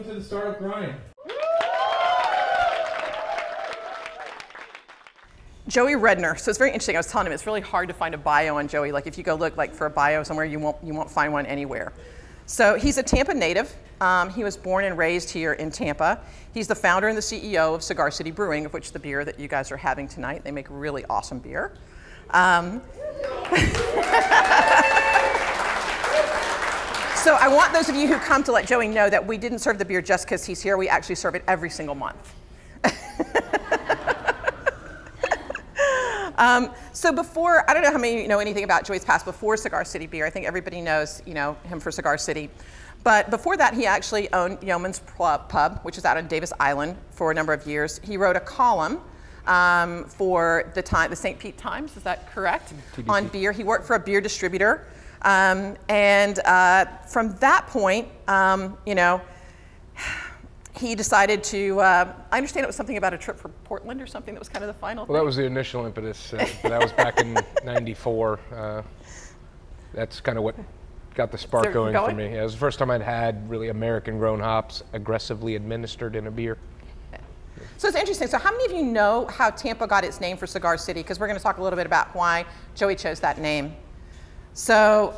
to the Startup Grind. Joey Redner. So it's very interesting. I was telling him it's really hard to find a bio on Joey. Like if you go look like for a bio somewhere, you won't find one anywhere. So he's a Tampa native. He was born and raised here in Tampa. He's the founder and the CEO of Cigar City Brewing, of which the beer that you guys are having tonight. They make really awesome beer. So I want those of you who come to let Joey know that we didn't serve the beer just because he's here. We actually serve it every single month. So before, I don't know how many of you know anything about Joey's past before Cigar City Beer. I think everybody knows him for Cigar City. But before that, he actually owned Yeoman's Pub, which is out on Davis Island, for a number of years. He wrote a column for the St. Pete Times, is that correct? TBT. On beer. He worked for a beer distributor. From that point, he decided to, I understand it was something about a trip for Portland or something that was kind of the final thing. Well, that was the initial impetus. That was back in '94. That's kind of what got the spark going for me. It was the first time I'd had really American-grown hops aggressively administered in a beer. So it's interesting. So how many of you know how Tampa got its name for Cigar City? Because we're going to talk a little bit about why Joey chose that name. So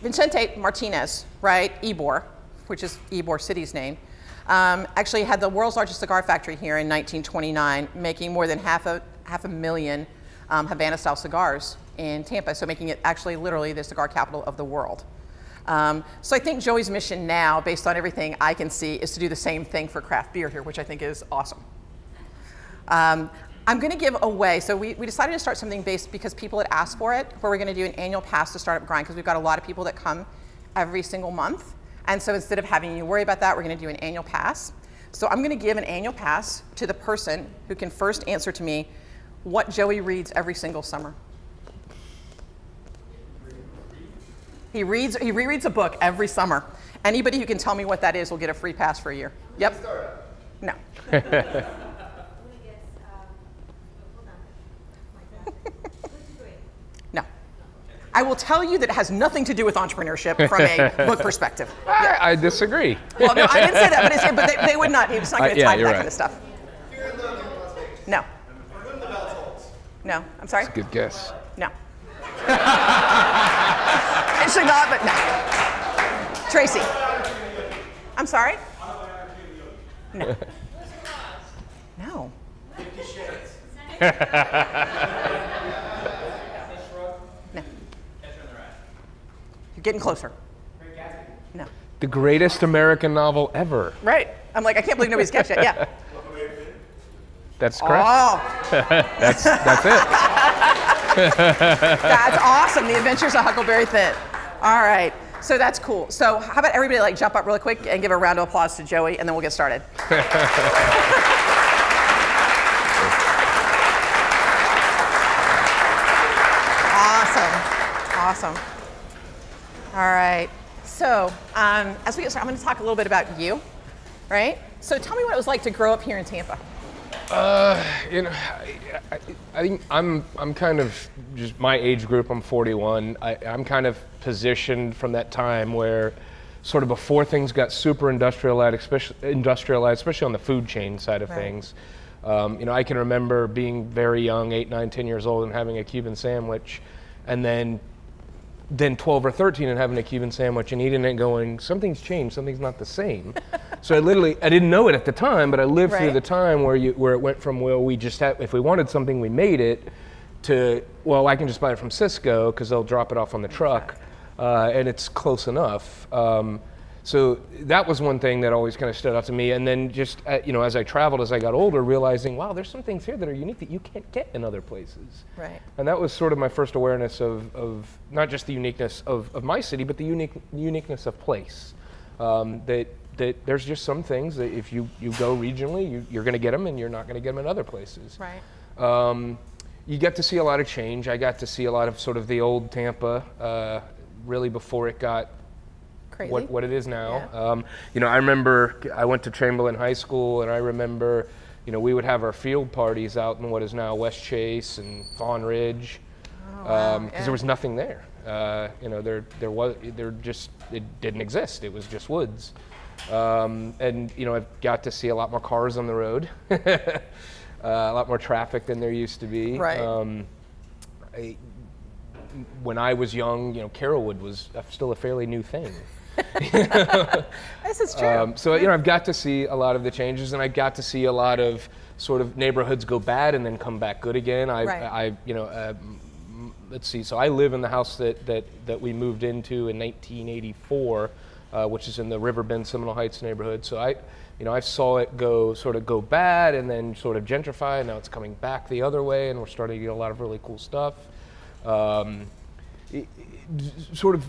Vicente Martinez, right, Ybor, which is Ybor City's name, actually had the world's largest cigar factory here in 1929, making more than half a million Havana-style cigars in Tampa, so making it actually literally the cigar capital of the world. So I think Joey's mission now, based on everything I can see, is to do the same thing for craft beer here, which I think is awesome. I'm going to give away, so we decided to start something based because people had asked for it, where we're going to do an annual pass to Startup Grind, because we've got a lot of people that come every single month. And so instead of having you worry about that, we're going to do an annual pass. So I'm going to give an annual pass to the person who can first answer to me what Joey reads every single summer. He rereads a book every summer. Anybody who can tell me what that is will get a free pass for a year. Yep. No. No. I will tell you that it has nothing to do with entrepreneurship from a book perspective. Yeah. I disagree. Well, no, I didn't say that, but they would not. It's not going to tie to that kind of stuff. No. No. I'm sorry? That's a good guess. No. Actually not, but no. Tracy. I'm sorry? No. No. 50 Shades. No. You're getting closer. No. The greatest American novel ever. Right. I'm like, I can't believe nobody's catch it. Yeah. That's correct. Oh. That's it. That's awesome. The Adventures of Huckleberry Finn. All right. So that's cool. So how about everybody like jump up really quick and give a round of applause to Joey, and then we'll get started. Awesome. All right. So as we get started, I'm going to talk a little bit about you, right? So tell me what it was like to grow up here in Tampa. I think I'm kind of just my age group. I'm 41. I'm kind of positioned from that time where, sort of before things got super industrialized, especially on the food chain side of things. I can remember being very young, 8, 9, 10 years old, and having a Cuban sandwich, and then 12 or 13 and having a Cuban sandwich and eating it and going, something's changed, something's not the same. So I didn't know it at the time, but I lived through the time where it went from, well, we just had, if we wanted something, we made it, to, well, I can just buy it from Cisco because they'll drop it off on the truck, and it's close enough. So that was one thing that always kind of stood out to me. And then just, as I traveled, as I got older, realizing, wow, there's some things here that are unique that you can't get in other places. Right. And that was sort of my first awareness of not just the uniqueness of my city, but the uniqueness of place. That there's just some things that if you go regionally, you're going to get them, and you're not going to get them in other places. Right. You get to see a lot of change. I got to see a lot of sort of the old Tampa, really before it got what it is now. Yeah. I remember I went to Chamberlain High School, and I remember, we would have our field parties out in what is now West Chase and Fawn Ridge, because there was nothing there. It didn't exist. It was just woods. And you know, I've got to see a lot more cars on the road, a lot more traffic than there used to be. Right. When I was young, you know, Carolwood was still a fairly new thing. This is true. So you know, I've got to see a lot of the changes, and I got to see a lot of sort of neighborhoods go bad and then come back good again. You know, let's see. So I live in the house that we moved into in 1984, which is in the Riverbend Seminole Heights neighborhood. So I saw it sort of go bad and then sort of gentrify, and now it's coming back the other way, and we're starting to get a lot of really cool stuff. Sort of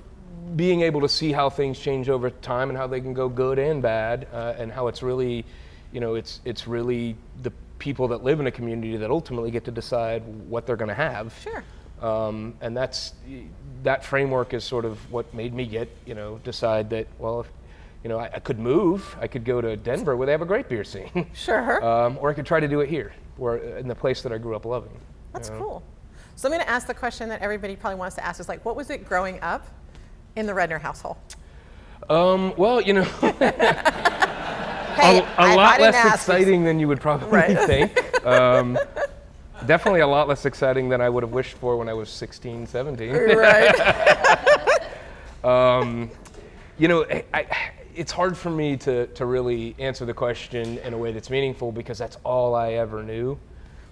being able to see how things change over time and how they can go good and bad, and how it's really, you know, it's really the people that live in a community that ultimately get to decide what they're going to have. Sure. And that framework is sort of what made me decide that, well, if, you know, I could move, I could go to Denver where they have a great beer scene. Sure. Or I could try to do it here, in the place that I grew up loving. That's cool. So I'm going to ask the question that everybody probably wants to ask is like, what was it growing up in the Redner household? Well, you know, hey, a lot less exciting than you would probably think. Definitely a lot less exciting than I would have wished for when I was 16, 17. Right. You know, it's hard for me to really answer the question in a way that's meaningful because that's all I ever knew.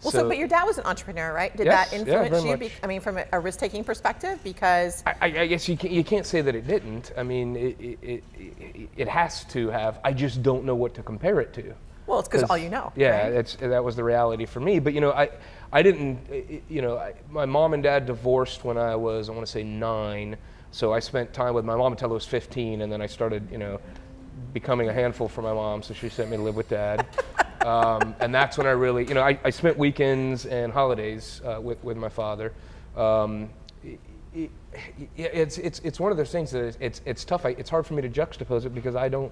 Well, but your dad was an entrepreneur, right? Did yes, that influence yeah, you? I mean, from a risk-taking perspective, because I guess you can't say that it didn't. I mean, it has to have. I just don't know what to compare it to. Well, it's because all you know. Yeah, right? that was the reality for me. But you know, I didn't. You know, my mom and dad divorced when I was, I want to say 9. So I spent time with my mom until I was 15, and then I started, you know, becoming a handful for my mom. So she sent me to live with dad. And that's when I really, you know, I spent weekends and holidays with my father. It's one of those things that it's tough. It's hard for me to juxtapose it because I don't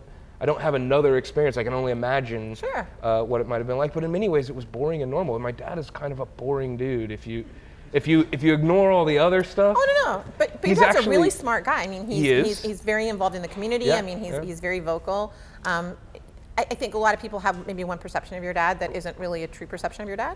have another experience. I can only imagine what it might have been like. But in many ways, it was boring and normal. And my dad is kind of a boring dude. If you ignore all the other stuff. Oh no. But your dad's a really smart guy. I mean, he's very involved in the community. Yeah, I mean, he's very vocal. I think a lot of people have maybe one perception of your dad that isn't really a true perception of your dad.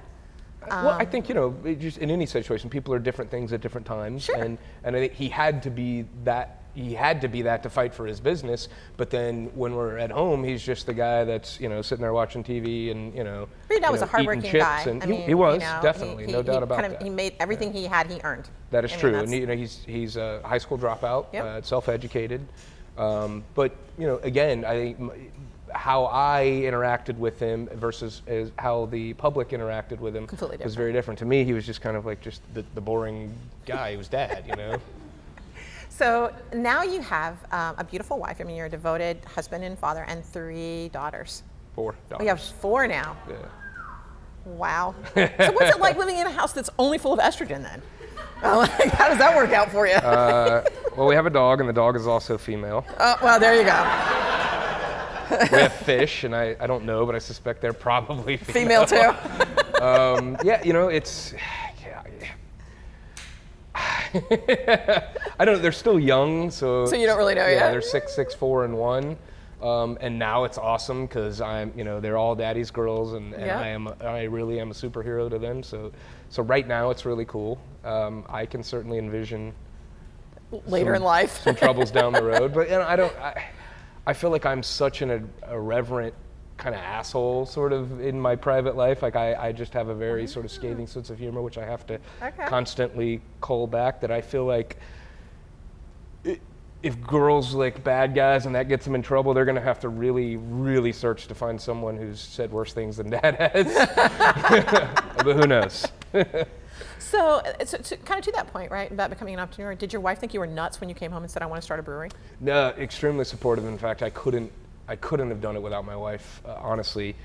Well, I think, you know, just in any situation, people are different things at different times. Sure. And I think he had to be that to fight for his business. But then when we're at home, he's just the guy that's, you know, sitting there watching TV and, you know. But your dad was a hardworking guy. And he was, you know, definitely, no doubt about that. He made everything he had, he earned. That is true. And, you know, he's a high school dropout, self-educated. But, you know, again, I think how I interacted with him versus how the public interacted with him was very different. To me, he was just kind of like just the boring guy. He was dad, you know. So now you have a beautiful wife. I mean, you're a devoted husband and father and 3 daughters. 4 daughters. We have 4 now. Yeah. Wow. So what's it like living in a house that's only full of estrogen then? How does that work out for you? Well, we have a dog, and the dog is also female. Oh, well, there you go. We have fish, and I don't know, but I suspect they're probably female too. Yeah, you know, it's. I don't. They're still young, so. So you don't really know yet. Yeah, they're 6, 6, 4, and 1, and now it's awesome because they're all daddy's girls, and I really am a superhero to them. So right now it's really cool. I can certainly envision later in life some troubles down the road, but you know, I feel like I'm such an irreverent kind of asshole sort of in my private life. Like I just have a very sort of scathing sense of humor, which I have to constantly cull back, that I feel like if girls like bad guys and that gets them in trouble, they're going to have to really, really search to find someone who's said worse things than dad has. But who knows? So kind of to that point, right, about becoming an entrepreneur, did your wife think you were nuts when you came home and said, I want to start a brewery? No, extremely supportive. In fact, I couldn't have done it without my wife, honestly,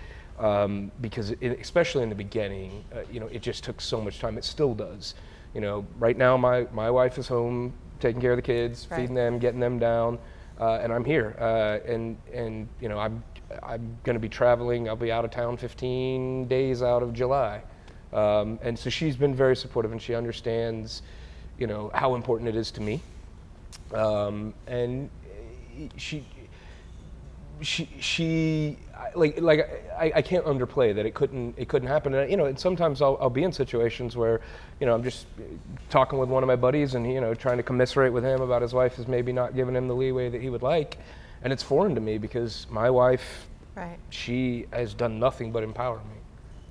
because especially in the beginning, you know, it just took so much time. It still does. You know, right now my wife is home taking care of the kids, feeding them, getting them down, and I'm here. And you know, I'm going to be traveling. I'll be out of town 15 days out of July. And so she's been very supportive, and she understands, you know, how important it is to me. And I can't underplay that it couldn't happen. And, and sometimes I'll be in situations where, I'm just talking with one of my buddies and, trying to commiserate with him about his wife is maybe not giving him the leeway that he would like. And it's foreign to me because my wife, she has done nothing but empower me.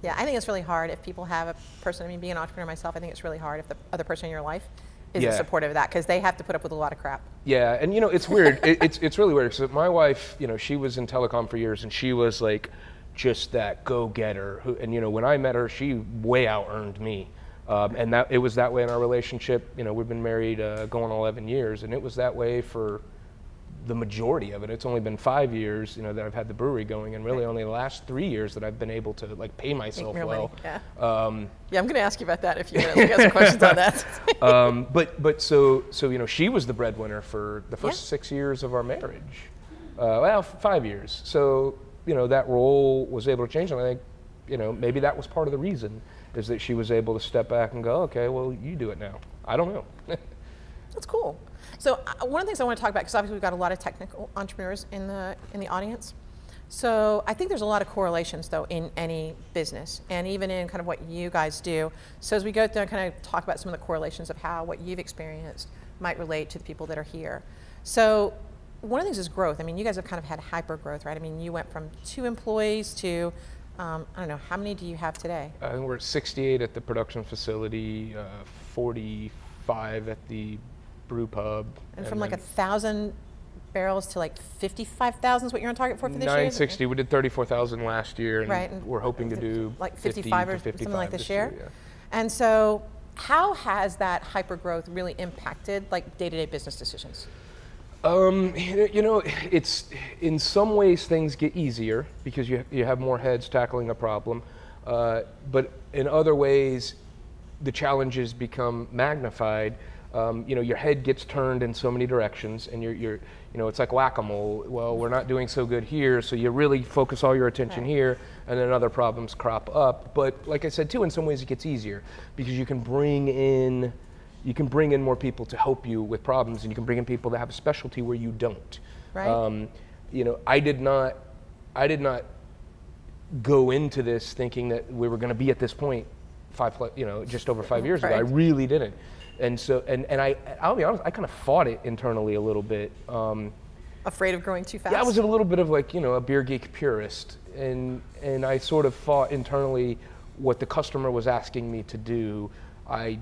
Yeah, I think it's really hard if people have a person, being an entrepreneur myself, I think it's really hard if the other person in your life isn't supportive of that, because they have to put up with a lot of crap. Yeah, and it's weird. It's really weird. So my wife, she was in telecom for years, and she was like just that go-getter. And when I met her, she way out-earned me. And it was that way in our relationship. We've been married going 11 years, and it was that way for the majority of it. It's only been 5 years, that I've had the brewery going, and really only the last 3 years that I've been able to pay myself well. Yeah. I'm going to ask you about that if you have some questions on that. But so she was the breadwinner for the first 6 years of our marriage. 5 years. So that role was able to change, and I think maybe that was part of the reason is that she was able to step back and go, okay, well, you do it now. I don't know. That's cool. So one of the things I want to talk about, because obviously we've got a lot of technical entrepreneurs in the audience. So I think there's a lot of correlations though in any business, and even in kind of what you guys do. So as we go through and kind of talk about some of the correlations of how what you've experienced might relate to the people that are here. So one of the things is growth. You guys have kind of had hyper growth, right? You went from 2 employees to, I don't know, how many do you have today? I think we're at 68 at the production facility, 45 at the brew pub. And from 1,000 barrels to 55,000 is what you're on target for this year? 960. We did 34,000 last year, and we're hoping to do 55 or something like this year. Yeah. And so, how has that hyper growth really impacted day-to-day business decisions? It's in some ways things get easier because you have more heads tackling a problem, but in other ways, the challenges become magnified. Your head gets turned in so many directions, and you're it's like whack-a-mole. Well, we're not doing so good here, so you really focus all your attention here, and then other problems crop up. But like I said too, in some ways it gets easier because you can bring in more people to help you with problems, and you can bring in people that have a specialty where you don't. Right. I did not go into this thinking that we were going to be at this point just over 5 years ago. I really didn't. And so, I'll be honest, I kind of fought it internally a little bit. Afraid of growing too fast? Yeah, I was a little bit of a beer geek purist. And I sort of fought internally what the customer was asking me to do. I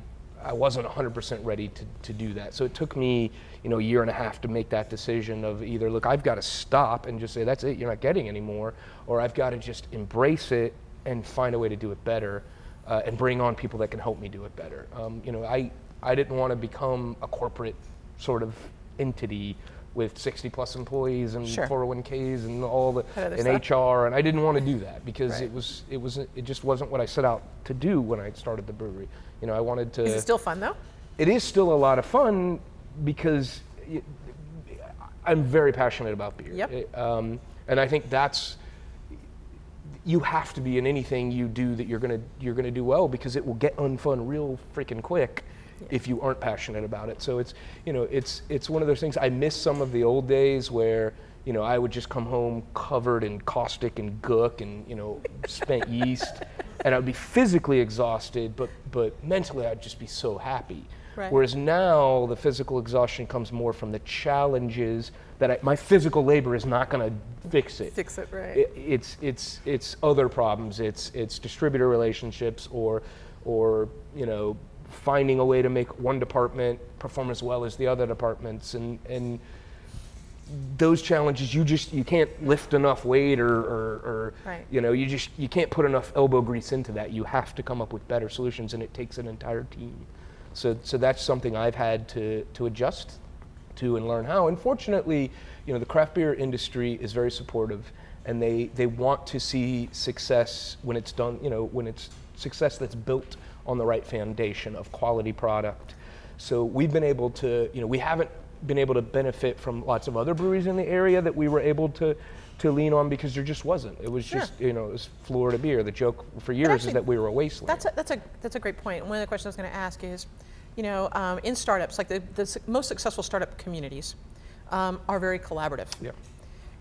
wasn't 100% ready to do that. So it took me, a year and a half to make that decision of either, look, I've got to stop and just say, that's it, you're not getting anymore, or I've got to just embrace it and find a way to do it better and bring on people that can help me do it better. I didn't want to become a corporate sort of entity with 60 plus employees and 401ks and all the and HR, and I didn't want to do that because it just wasn't what I set out to do when I started the brewery. I wanted to. Is it still fun though? It is still a lot of fun because I'm very passionate about beer. Yep. And I think you have to be in anything you do that you're gonna do well, because it will get unfun real freaking quick if you aren't passionate about it. So it's one of those things. I miss some of the old days where I would just come home covered in caustic and gook and spent yeast, and I would be physically exhausted, but mentally I'd just be so happy. Right. Whereas now the physical exhaustion comes more from the challenges that my physical labor is not going to fix it. Fix it, right? It's other problems. It's distributor relationships or finding a way to make one department perform as well as the other departments, and those challenges you can't lift enough weight or you can't put enough elbow grease into that. You have to come up with better solutions, and it takes an entire team. So that's something I've had to adjust to and learn how. And fortunately, the craft beer industry is very supportive, and they want to see success when it's done, when it's success that's built on the right foundation of quality product. So we've been able to, we haven't been able to benefit from lots of other breweries in the area that we were able to lean on because there just wasn't. It was just, it was Florida beer. The joke for years is that we were a wasteland. That's a great point. One of the questions I was going to ask is, in startups, like the most successful startup communities are very collaborative. Yeah.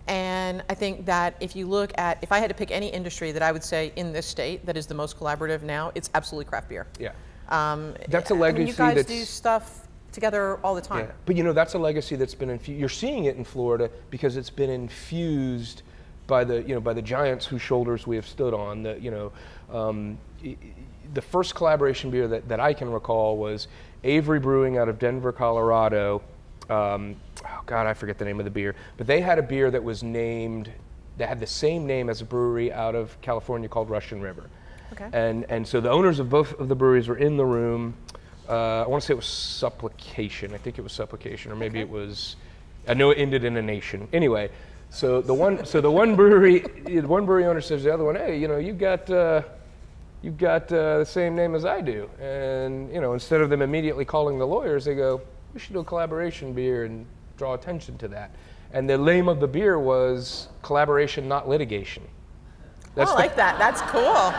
And I think that if you look at, if I had to pick any industry that I would say in this state that is the most collaborative now, it's absolutely craft beer. Yeah. That's a legacy. I mean, you guys do stuff together all the time. Yeah. But you know, that's a legacy that's been infused. You're seeing it in Florida because it's been infused by the, you know, by the giants whose shoulders we have stood on. The, you know, the first collaboration beer that I can recall was Avery Brewing out of Denver, Colorado. Oh God, I forget the name of the beer, but they had a beer that was named, that had the same name as a brewery out of California called Russian River. Okay. And so the owners of both of the breweries were in the room. I want to say it was Supplication. I think it was Supplication, or maybe it was, I know it ended in a nation. Anyway, so the one brewery owner says to the other one, hey, you know, you've got the same name as I do. And, you know, instead of them immediately calling the lawyers, they go, we should do a collaboration beer and draw attention to that. And the name of the beer was Collaboration, Not Litigation. I like that. That's cool.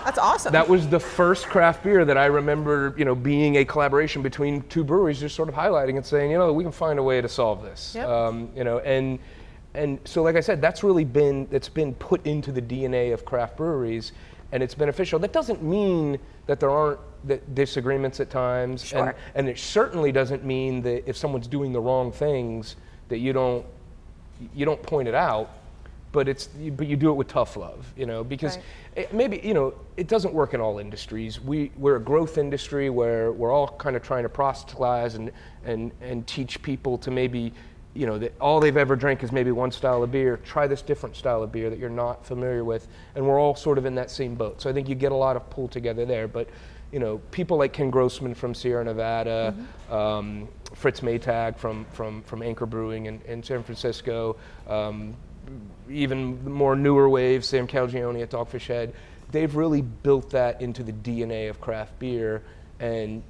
That's awesome. That was the first craft beer that I remember, you know, being a collaboration between two breweries, just sort of highlighting and saying, you know, we can find a way to solve this. Yep. You know, and so like I said, that's really been, it's been put into the DNA of craft breweries, and it's beneficial. That doesn't mean that there aren't disagreements at times, sure. and it certainly doesn't mean that if someone's doing the wrong things that you don't point it out, but you do it with tough love, you know, because maybe, you know, it doesn't work in all industries. We're a growth industry where we're all kind of trying to proselytize and teach people to maybe, you know, that all they've ever drank is maybe one style of beer. Try this different style of beer that you're not familiar with, and we're all sort of in that same boat. So I think you get a lot of pull together there. But, you know, people like Ken Grossman from Sierra Nevada, Fritz Maytag from Anchor Brewing in San Francisco, even more newer waves, Sam Calgione at Dogfish Head, they've really built that into the DNA of craft beer, and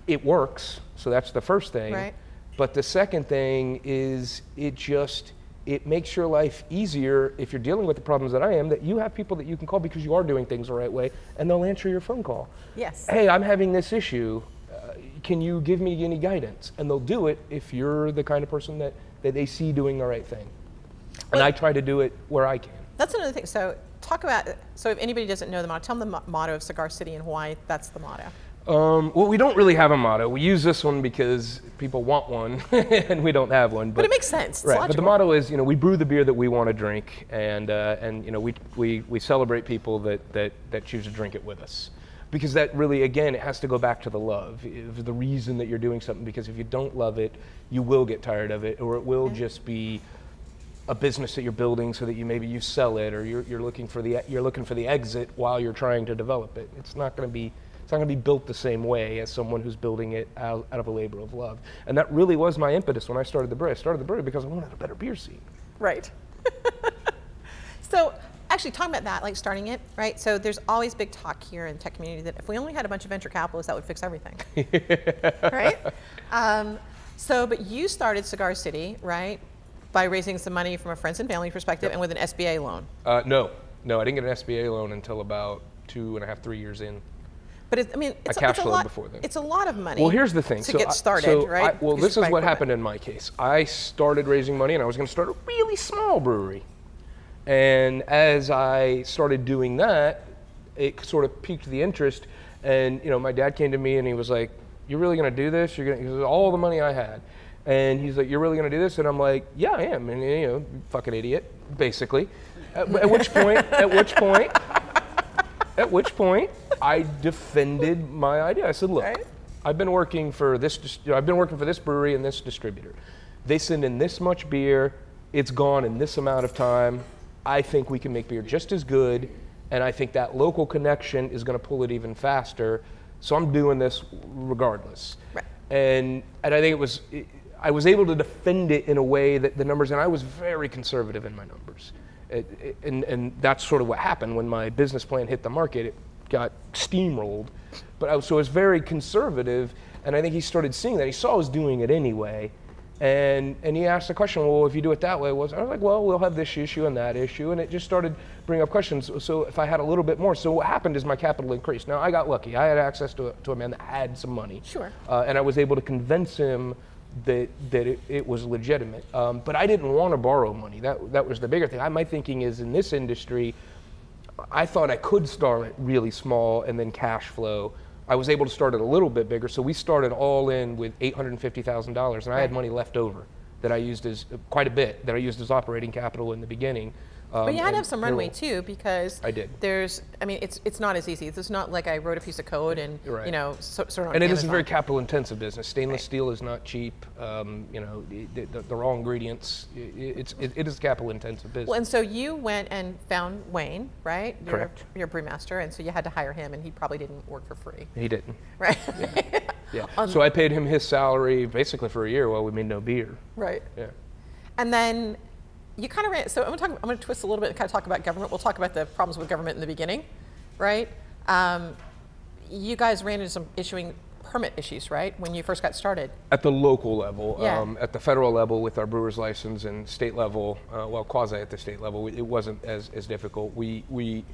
it works. So that's the first thing. Right. But the second thing is it makes your life easier if you're dealing with the problems that I am, that you have people that you can call because you are doing things the right way, and they'll answer your phone call. Yes. Hey, I'm having this issue. Can you give me any guidance? And they'll do it if you're the kind of person that they see doing the right thing. And I try to do it where I can. That's another thing. So talk about, so if anybody doesn't know the motto, tell them the motto of Cigar City and why that's the motto. Well, we don't really have a motto. We use this one because people want one, and we don't have one. But it makes sense. It's right. logical. But the motto is, you know, we brew the beer that we want to drink, and you know, we celebrate people that choose to drink it with us, because that really, again, it has to go back to the love, the reason that you're doing something. Because if you don't love it, you will get tired of it, or it will just be a business that you're building so that you sell it, or you're looking for the exit while you're trying to develop it. It's not going to be built the same way as someone who's building it out of a labor of love. And that really was my impetus when I started the brewery. I started the brewery because I wanted a better beer scene. Right. So actually talking about that, like starting it, right? So there's always big talk here in the tech community that if we only had a bunch of venture capitalists, that would fix everything. Right? But you started Cigar City, right, by raising some money from a friends and family perspective, and with an SBA loan. No, I didn't get an SBA loan until about 2.5, 3 years in. But it's cash a flowed lot. before then. It's a lot of money. Well, here's the thing. To get started, right? This is what happened in my case. I started raising money, and I was going to start a really small brewery. And as I started doing that, it sort of piqued the interest. And you know, my dad came to me and he was like, "You're really going to do this? You're going to?" He was all the money I had. And he's like, "You're really going to do this?" And I'm like, "Yeah, I am." And you know, fucking idiot, basically. At which point, I defended my idea. I said, "Look, right. I've been working for this brewery and this distributor. They send in this much beer. It's gone in this amount of time. I think we can make beer just as good, and I think that local connection is going to pull it even faster. So I'm doing this regardless." Right. And I think I was able to defend it in a way that the numbers, and I was very conservative in my numbers. And that's sort of what happened when my business plan hit the market. It got steamrolled, but I was very conservative, and I think he started seeing that. He saw I was doing it anyway, and he asked the question, well, if you do it that way, I was like, well, we'll have this issue and that issue, and it just started bringing up questions. So if I had a little bit more, so what happened is my capital increased. Now I got lucky. I had access to a man that had some money. Sure. And I was able to convince him that it was legitimate. But I didn't want to borrow money. That was the bigger thing. My thinking is, in this industry, I thought I could start it really small and then cash flow. I was able to start it a little bit bigger, so we started all in with $850,000, and I had money left over that I used as quite a bit that I used as operating capital in the beginning. But you had to have some runway too, because I did. I mean, it's not as easy. It's not like I wrote a piece of code and right. you know, sort of. And it is a very capital intensive business. Stainless steel is not cheap. You know, the raw ingredients. It is a capital intensive business. Well, and so you went and found Wayne, right? Correct. Your brewmaster, and so you had to hire him, and he probably didn't work for free. He didn't. Right. Yeah. So I paid him his salary basically for a year while we made no beer. Right. Yeah. And then you kind of ran, so I'm going to twist a little bit and kind of talk about government. We'll talk about the problems with government in the beginning, right? You guys ran into some issuing permit issues, right, when you first got started? At the local level, yeah. At the federal level with our brewer's license, and state level, well, quasi at the state level, it wasn't as difficult. The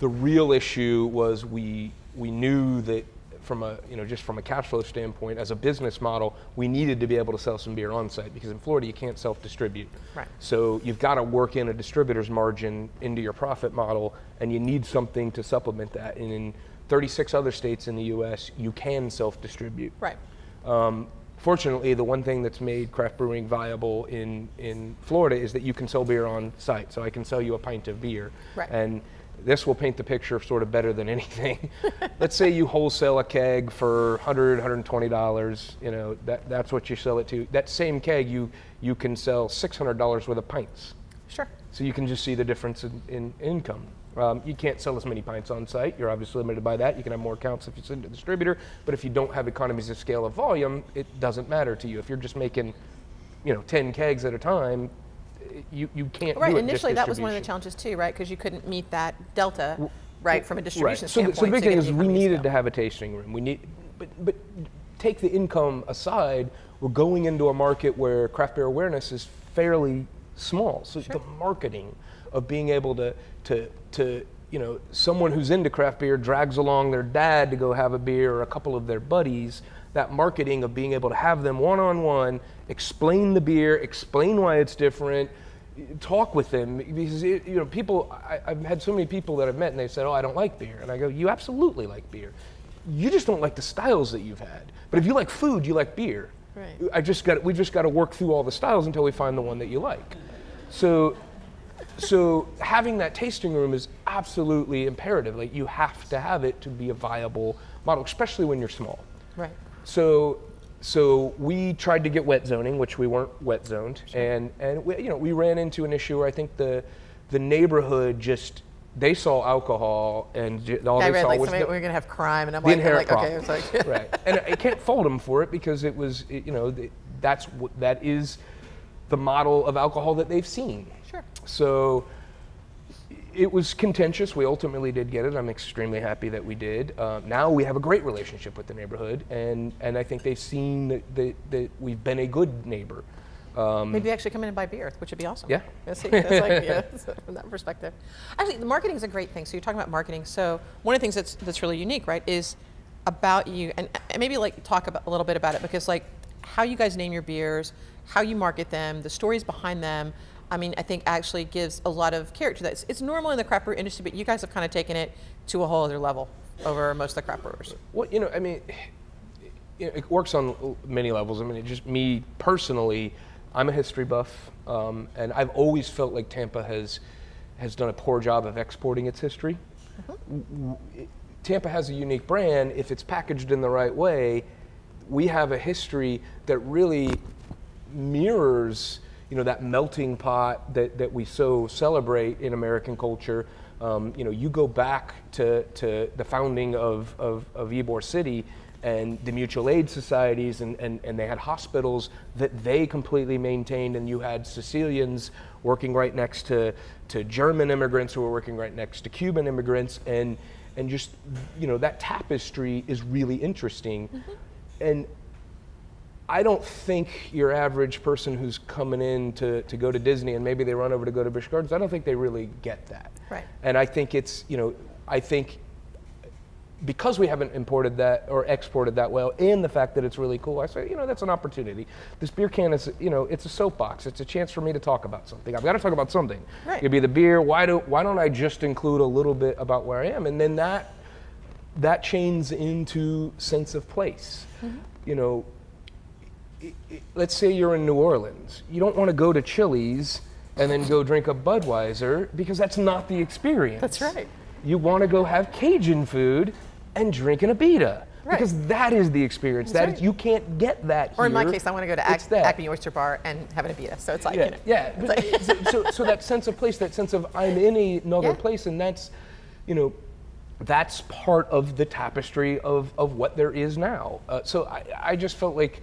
real issue was we knew that from a, just from a cash flow standpoint, as a business model, we needed to be able to sell some beer on site, because in Florida you can't self-distribute. Right. So you've got to work in a distributor's margin into your profit model, and you need something to supplement that. And in 36 other states in the U.S., you can self-distribute. Right. Fortunately, the one thing that's made craft brewing viable in Florida is that you can sell beer on site. So I can sell you a pint of beer. Right. And this will paint the picture sort of better than anything. Let's say you wholesale a keg for $100, $120, that's what you sell it to. That same keg, you can sell $600 worth of pints. Sure. So you can just see the difference in income. You can't sell as many pints on site. You're obviously limited by that. You can have more accounts if you send to the distributor, but if you don't have economies of scale of volume, it doesn't matter to you. If you're just making, 10 kegs at a time, you can't right. do it. Initially, that was one of the challenges too, right? Because you couldn't meet that delta, right, from a distribution standpoint. So the big thing is we needed to have a tasting room. But take the income aside, we're going into a market where craft beer awareness is fairly small. So sure. The marketing of being able to someone who's into craft beer drags along their dad to go have a beer, or a couple of their buddies. That marketing of being able to have them one-on-one, explain the beer, explain why it's different, talk with them, because I've had so many people that I've met and they said, "Oh, I don't like beer," and I go, "You absolutely like beer. You just don't like the styles that you've had. But if you like food, you like beer. Right. We've just got to work through all the styles until we find the one that you like." So having that tasting room is absolutely imperative. Like, you have to have it to be a viable model, especially when you're small. Right. So we tried to get wet zoning, which we weren't wet zoned, sure. and we ran into an issue where I think the neighborhood just, they saw alcohol and all they saw was we're gonna have crime, and I'm like, okay, it's like right. And I can't fault them for it, because it was that is the model of alcohol that they've seen. Sure. So it was contentious. We ultimately did get it. I'm extremely happy that we did. Now we have a great relationship with the neighborhood, and I think they've seen that we've been a good neighbor. Maybe actually come in and buy beer, which would be awesome. Yeah. That's like, from that perspective. Actually, the marketing is a great thing. So you're talking about marketing. So one of the things that's really unique, right, is about you, and maybe talk a little bit about it, because how you guys name your beers, how you market them, the stories behind them. I mean, I think actually gives a lot of character. It's normal in the craft brew industry, but you guys have kind of taken it to a whole other level over most of the craft brewers. Well, it works on many levels. I mean, it just, me personally, I'm a history buff, and I've always felt like Tampa has done a poor job of exporting its history. Mm-hmm. Tampa has a unique brand. If it's packaged in the right way, we have a history that really mirrors that melting pot that we so celebrate in American culture. You go back to the founding of Ybor City and the mutual aid societies, and they had hospitals that they completely maintained, and you had Sicilians working right next to German immigrants who were working right next to Cuban immigrants, and just, that tapestry is really interesting. Mm-hmm. And I don't think your average person who's coming in to go to Disney, and maybe they run over to go to Busch Gardens, I don't think they really get that. Right. And I think it's, I think because we haven't imported that or exported that well, and the fact that it's really cool, I say, that's an opportunity. This beer can is, it's a soapbox. It's a chance for me to talk about something. I've got to talk about something. Right. It'd be the beer. Why don't I just include a little bit about where I am? And then that chains into sense of place. Let's say you're in New Orleans. You don't want to go to Chili's and then go drink a Budweiser, because that's not the experience. That's right. You want to go have Cajun food and drink an Abita, because that is the experience. That's right. You can't get that here. Or in my case, I want to go to Acme Oyster Bar and have an Abita. So it's like, so that sense of place, that sense of I'm in another place, and that's, that's part of the tapestry of what there is now. So I just felt like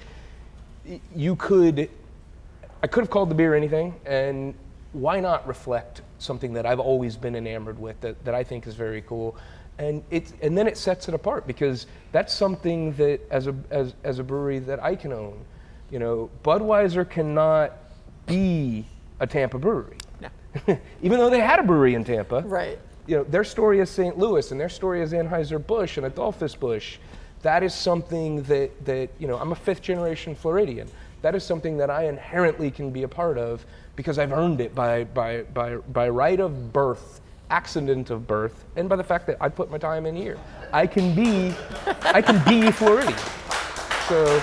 I could have called the beer anything, and why not reflect something that I've always been enamored with, that I think is very cool, and then it sets it apart, because that's something that as a brewery that I can own. Budweiser cannot be a Tampa brewery. No. Even though they had a brewery in Tampa. Right. Their story is St. Louis, and their story is Anheuser-Busch and Adolphus-Busch. That is something that I'm a 5th generation Floridian. That is something that I inherently can be a part of, because I've earned it by right of birth, accident of birth, and by the fact that I put my time in here. I can be Floridian. So,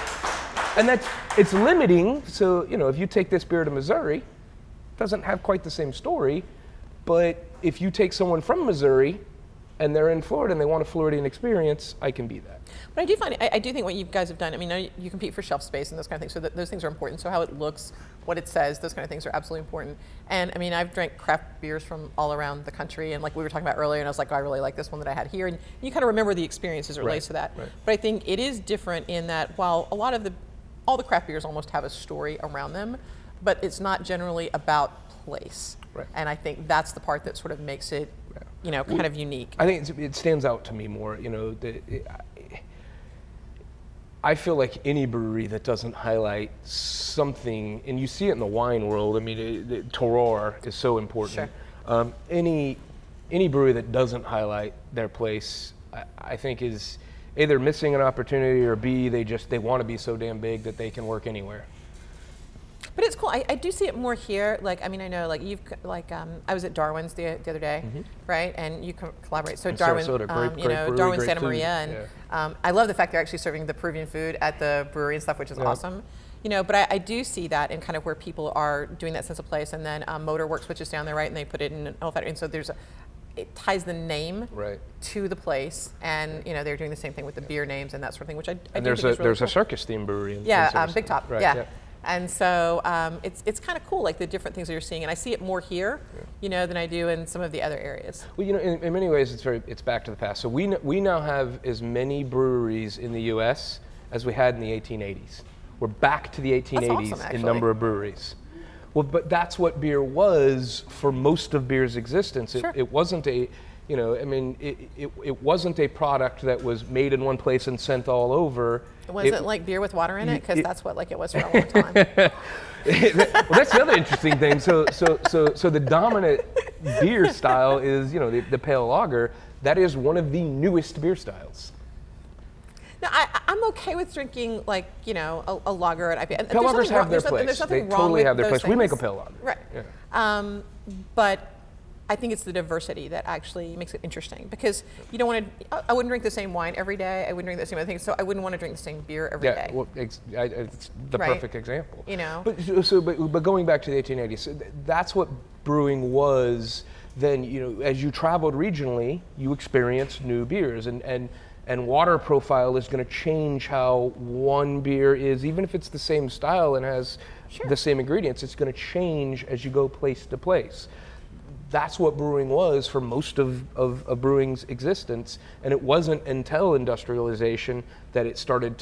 and it's limiting. So, if you take this beer to Missouri, it doesn't have quite the same story. But if you take someone from Missouri and they're in Florida and they want a Floridian experience, I can be that. But I do think what you guys have done, you compete for shelf space and those kind of things, so those things are important. So how it looks, what it says, those kind of things are absolutely important. And I've drank craft beers from all around the country, and like we were talking about earlier, and I was like, I really like this one that I had here. And you kind of remember the experiences that relates to that. Right. But I think it is different in that while all the craft beers almost have a story around them, but it's not generally about place. Right. And I think that's the part that sort of makes it, kind of unique. I think it stands out to me more, I feel like any brewery that doesn't highlight something, and you see it in the wine world, terroir is so important. Sure. Any brewery that doesn't highlight their place, I think is either missing an opportunity, or B, they want to be so damn big that they can work anywhere. But it's cool. I do see it more here. Like, I know, like I was at Darwin's the other day, right? And you collaborate. So Darwin, great Darwin, great Santa food. Maria, and I love the fact they're actually serving the Peruvian food at the brewery and stuff, which is awesome. But I do see that in kind of where people are doing that sense of place, and then Motorworks, which is down there, right? And they put it in olfactory, and so it ties the name to the place, and they're doing the same thing with the beer names and that sort of thing, which I do think is really there's cool. a circus themed brewery in Big Top, right. And so it's kind of cool, like the different things that you're seeing, and I see it more here, than I do in some of the other areas. Well, in many ways, it's back to the past. So we now have as many breweries in the U.S. as we had in the 1880s. We're back to the 1880s awesome, in number of breweries. Well, but that's what beer was for most of beer's existence. It wasn't a it wasn't a product that was made in one place and sent all over. It wasn't like beer with water in it, because that's what it was for a long time. Well, that's the other interesting thing. So the dominant beer style is the pale lager. That is one of the newest beer styles. Now, I'm okay with drinking a lager at IPA. Pale lagers have their place. They totally have their place. We make a pale lager. Right. Yeah. But I think it's the diversity that actually makes it interesting, because you don't want to. I wouldn't drink the same wine every day. I wouldn't drink the same other things. So I wouldn't want to drink the same beer every day. Well, it's the perfect example. But going back to the 1880s, that's what brewing was. Then as you traveled regionally, you experienced new beers, and water profile is going to change how one beer is, even if it's the same style and has the same ingredients. It's going to change as you go place to place. That's what brewing was for most of brewing's existence, and it wasn't until industrialization that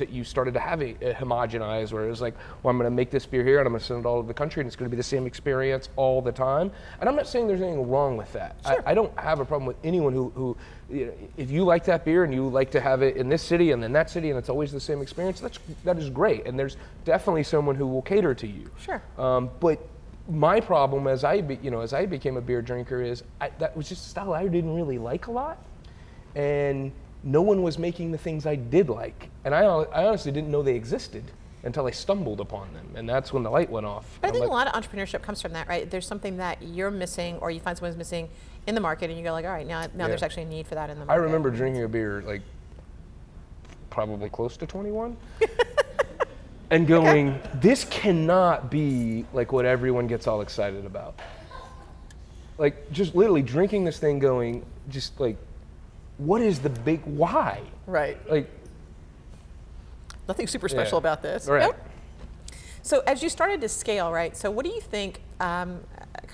you started to have a homogenize, where it was like, well, I'm going to make this beer here and I'm going to send it all over the country, and it's going to be the same experience all the time. And I'm not saying there's anything wrong with that. Sure. I don't have a problem with anyone who if you like that beer and you like to have it in this city and then that city and it's always the same experience, that is great, and there's definitely someone who will cater to you. Sure. But my problem as I became a beer drinker is that was just a style I didn't really like a lot, and no one was making the things I did like. And I honestly didn't know they existed until I stumbled upon them. And that's when the light went off. But I think a lot of entrepreneurship comes from that, right? There's something that you're missing, or you find someone's missing in the market, and you go like, all right, now there's actually a need for that in the market. I remember drinking a beer, like, probably close to 21. And going, this cannot be like what everyone gets all excited about. Like, just literally drinking this thing going, just like, what is the big why? Right. Like, nothing super special about this. Right. Yep. So as you started to scale, right, so what do you think, kind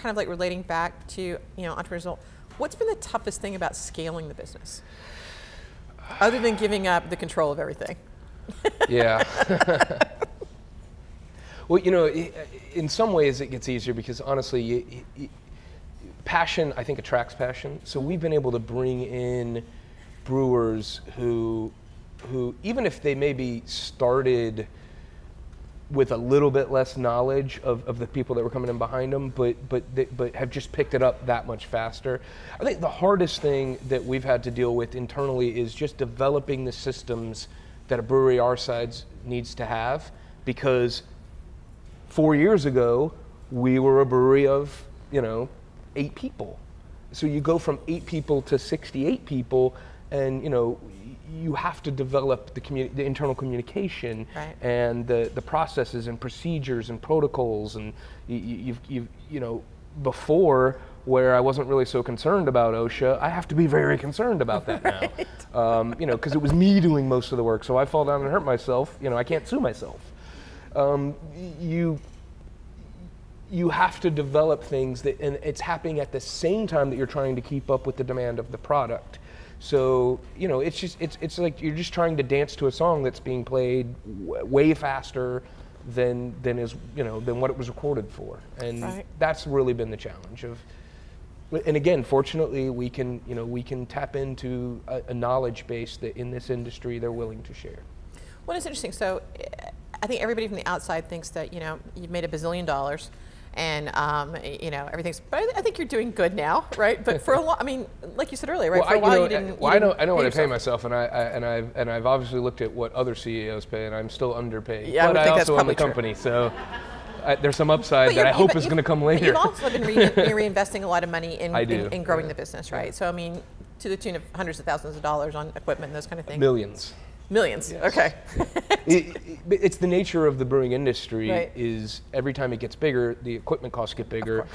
of like relating back to, entrepreneurs, what's been the toughest thing about scaling the business? Other than giving up the control of everything. Yeah. Well, in some ways it gets easier because honestly, passion, I think, attracts passion. So we've been able to bring in brewers who even if they maybe started with a little bit less knowledge of the people that were coming in behind them, but have just picked it up that much faster. I think the hardest thing that we've had to deal with internally is just developing the systems that a brewery our size needs to have, because 4 years ago, we were a brewery of, 8 people. So you go from 8 people to 68 people, and you have to develop the internal communication, right, and the processes and procedures and protocols, and you've before, where I wasn't really so concerned about OSHA, I have to be very concerned about that right, now. Because it was me doing most of the work, so I fall down and hurt myself, I can't sue myself. You have to develop things and it's happening at the same time that you're trying to keep up with the demand of the product. So, it's like you're just trying to dance to a song that's being played way faster than what it was recorded for. And right, that's really been the challenge and again, fortunately, we can tap into a knowledge base that in this industry they're willing to share. Well, it's interesting. So I think everybody from the outside thinks that, you've made $1 billion and, everything's, but I think you're doing good now, right? But for a while, like you said earlier, right? Well, for a while, you didn't. I know what I pay myself, and I've obviously looked at what other CEOs pay, and I'm still underpaid. Yeah, but I think also own the company, so there's some upside that I hope is going to come later. But you've also been reinvesting a lot of money in growing the business, right? So to the tune of hundreds of thousands of dollars on equipment and those kind of things. Millions. Millions. Yes. Okay. It's the nature of the brewing industry, right, is every time it gets bigger, the equipment costs get bigger.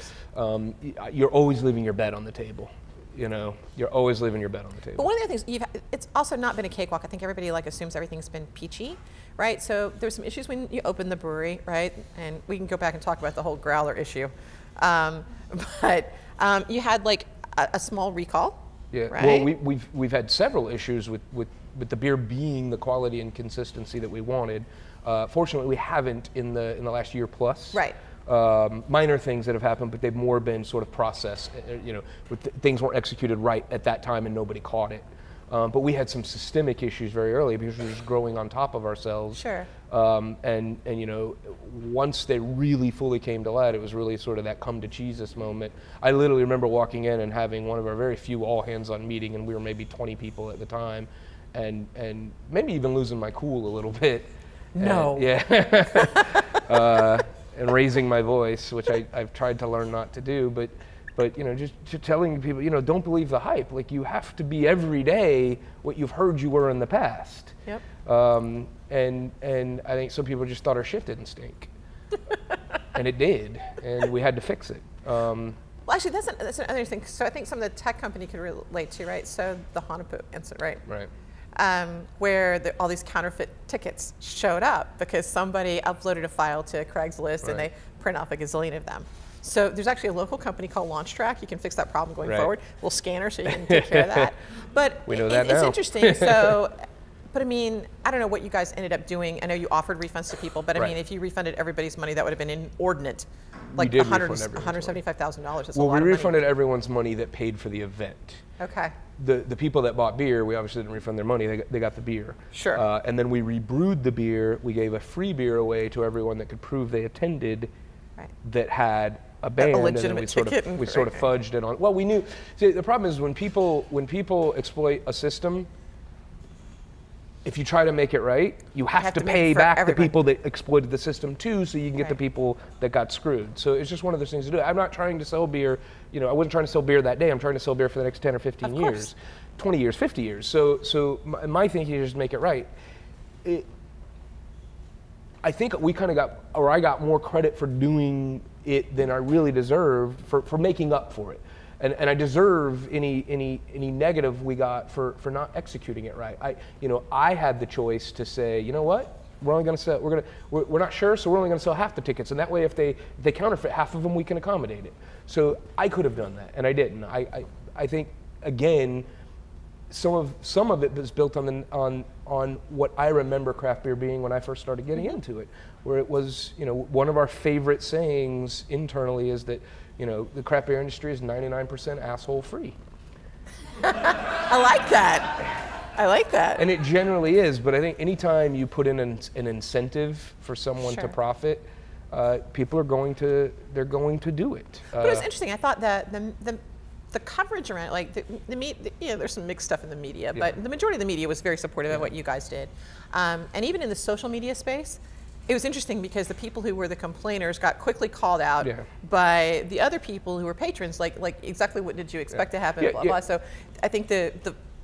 You're always leaving your bet on the table. You're always leaving your bet on the table. But one of the other things, it's also not been a cakewalk. I think everybody assumes everything's been peachy, right? So there's some issues when you open the brewery, right? And we can go back and talk about the whole growler issue. But you had a small recall. Yeah. Right? Well, we've had several issues with the beer being the quality and consistency that we wanted. Fortunately, we haven't in the last year plus. Right. Minor things that have happened, but they've more been sort of process. Things weren't executed right at that time and nobody caught it. But we had some systemic issues very early because we were just growing on top of ourselves. Sure. And once they really fully came to light, it was really sort of that come to Jesus moment. I literally remember walking in and having one of our very few all hands on meeting, and we were maybe 20 people at the time, and maybe even losing my cool a little bit. No. And, yeah. And raising my voice, which I've tried to learn not to do, but just telling people, don't believe the hype. Like, you have to be every day what you've heard you were in the past. Yep. And I think some people just thought our shit didn't stink, and it did, and we had to fix it. Well, actually, that's another thing. So I think some of the tech company could relate to, right? So the Hanapu incident, right? Right. Where all these counterfeit tickets showed up because somebody uploaded a file to Craigslist, right, and they print off a gazillion of them. So there's actually a local company called LaunchTrack. You can fix that problem going right, forward. We'll scanner so you can take care of that. But we know that it's now. interesting. So, but I don't know what you guys ended up doing. I know you offered refunds to people, but right, if you refunded everybody's money, that would have been inordinate. Like we did refund $175,000. Well, we refunded everyone's money that paid for the event. Okay. The people that bought beer, we obviously didn't refund their money. They got the beer. Sure. And then we rebrewed the beer. We gave a free beer away to everyone that could prove they attended, right, that had a band, and then we sort of fudged it on. Well, we knew. See, the problem is when people exploit a system, if you try to make it right, you have to make pay for back everybody. the people that exploited the system too, so you can get the Right. people that got screwed. So it's just one of those things to do. I'm not trying to sell beer, you know, I wasn't trying to sell beer that day. I'm trying to sell beer for the next 10 or 15 Of course. years, 20 years, 50 years. So my thinking is just make it right. I think we kind of got, or I got more credit for doing it than I really deserved for making up for it. And I deserve any negative we got for not executing it right. I had the choice to say, you know what, we're only going to sell, we're not sure, so we're only going to sell half the tickets, and that way if they counterfeit half of them, we can accommodate it. So I could have done that, and I didn't. I think again, some of it was built on what I remember craft beer being when I first started getting into it, where it was, you know, one of our favorite sayings internally is that, you know, the craft beer industry is 99% asshole free. I like that. I like that. And it generally is, but I think anytime you put in an incentive for someone to Sure. profit, people are going to do it. But it was interesting. I thought that the coverage around, like there's some mixed stuff in the media, but the majority of the media was very supportive of what you guys did. And even in the social media space, it was interesting because the people who were the complainers got quickly called out by the other people who were patrons, like exactly what did you expect to happen, blah, blah. So I think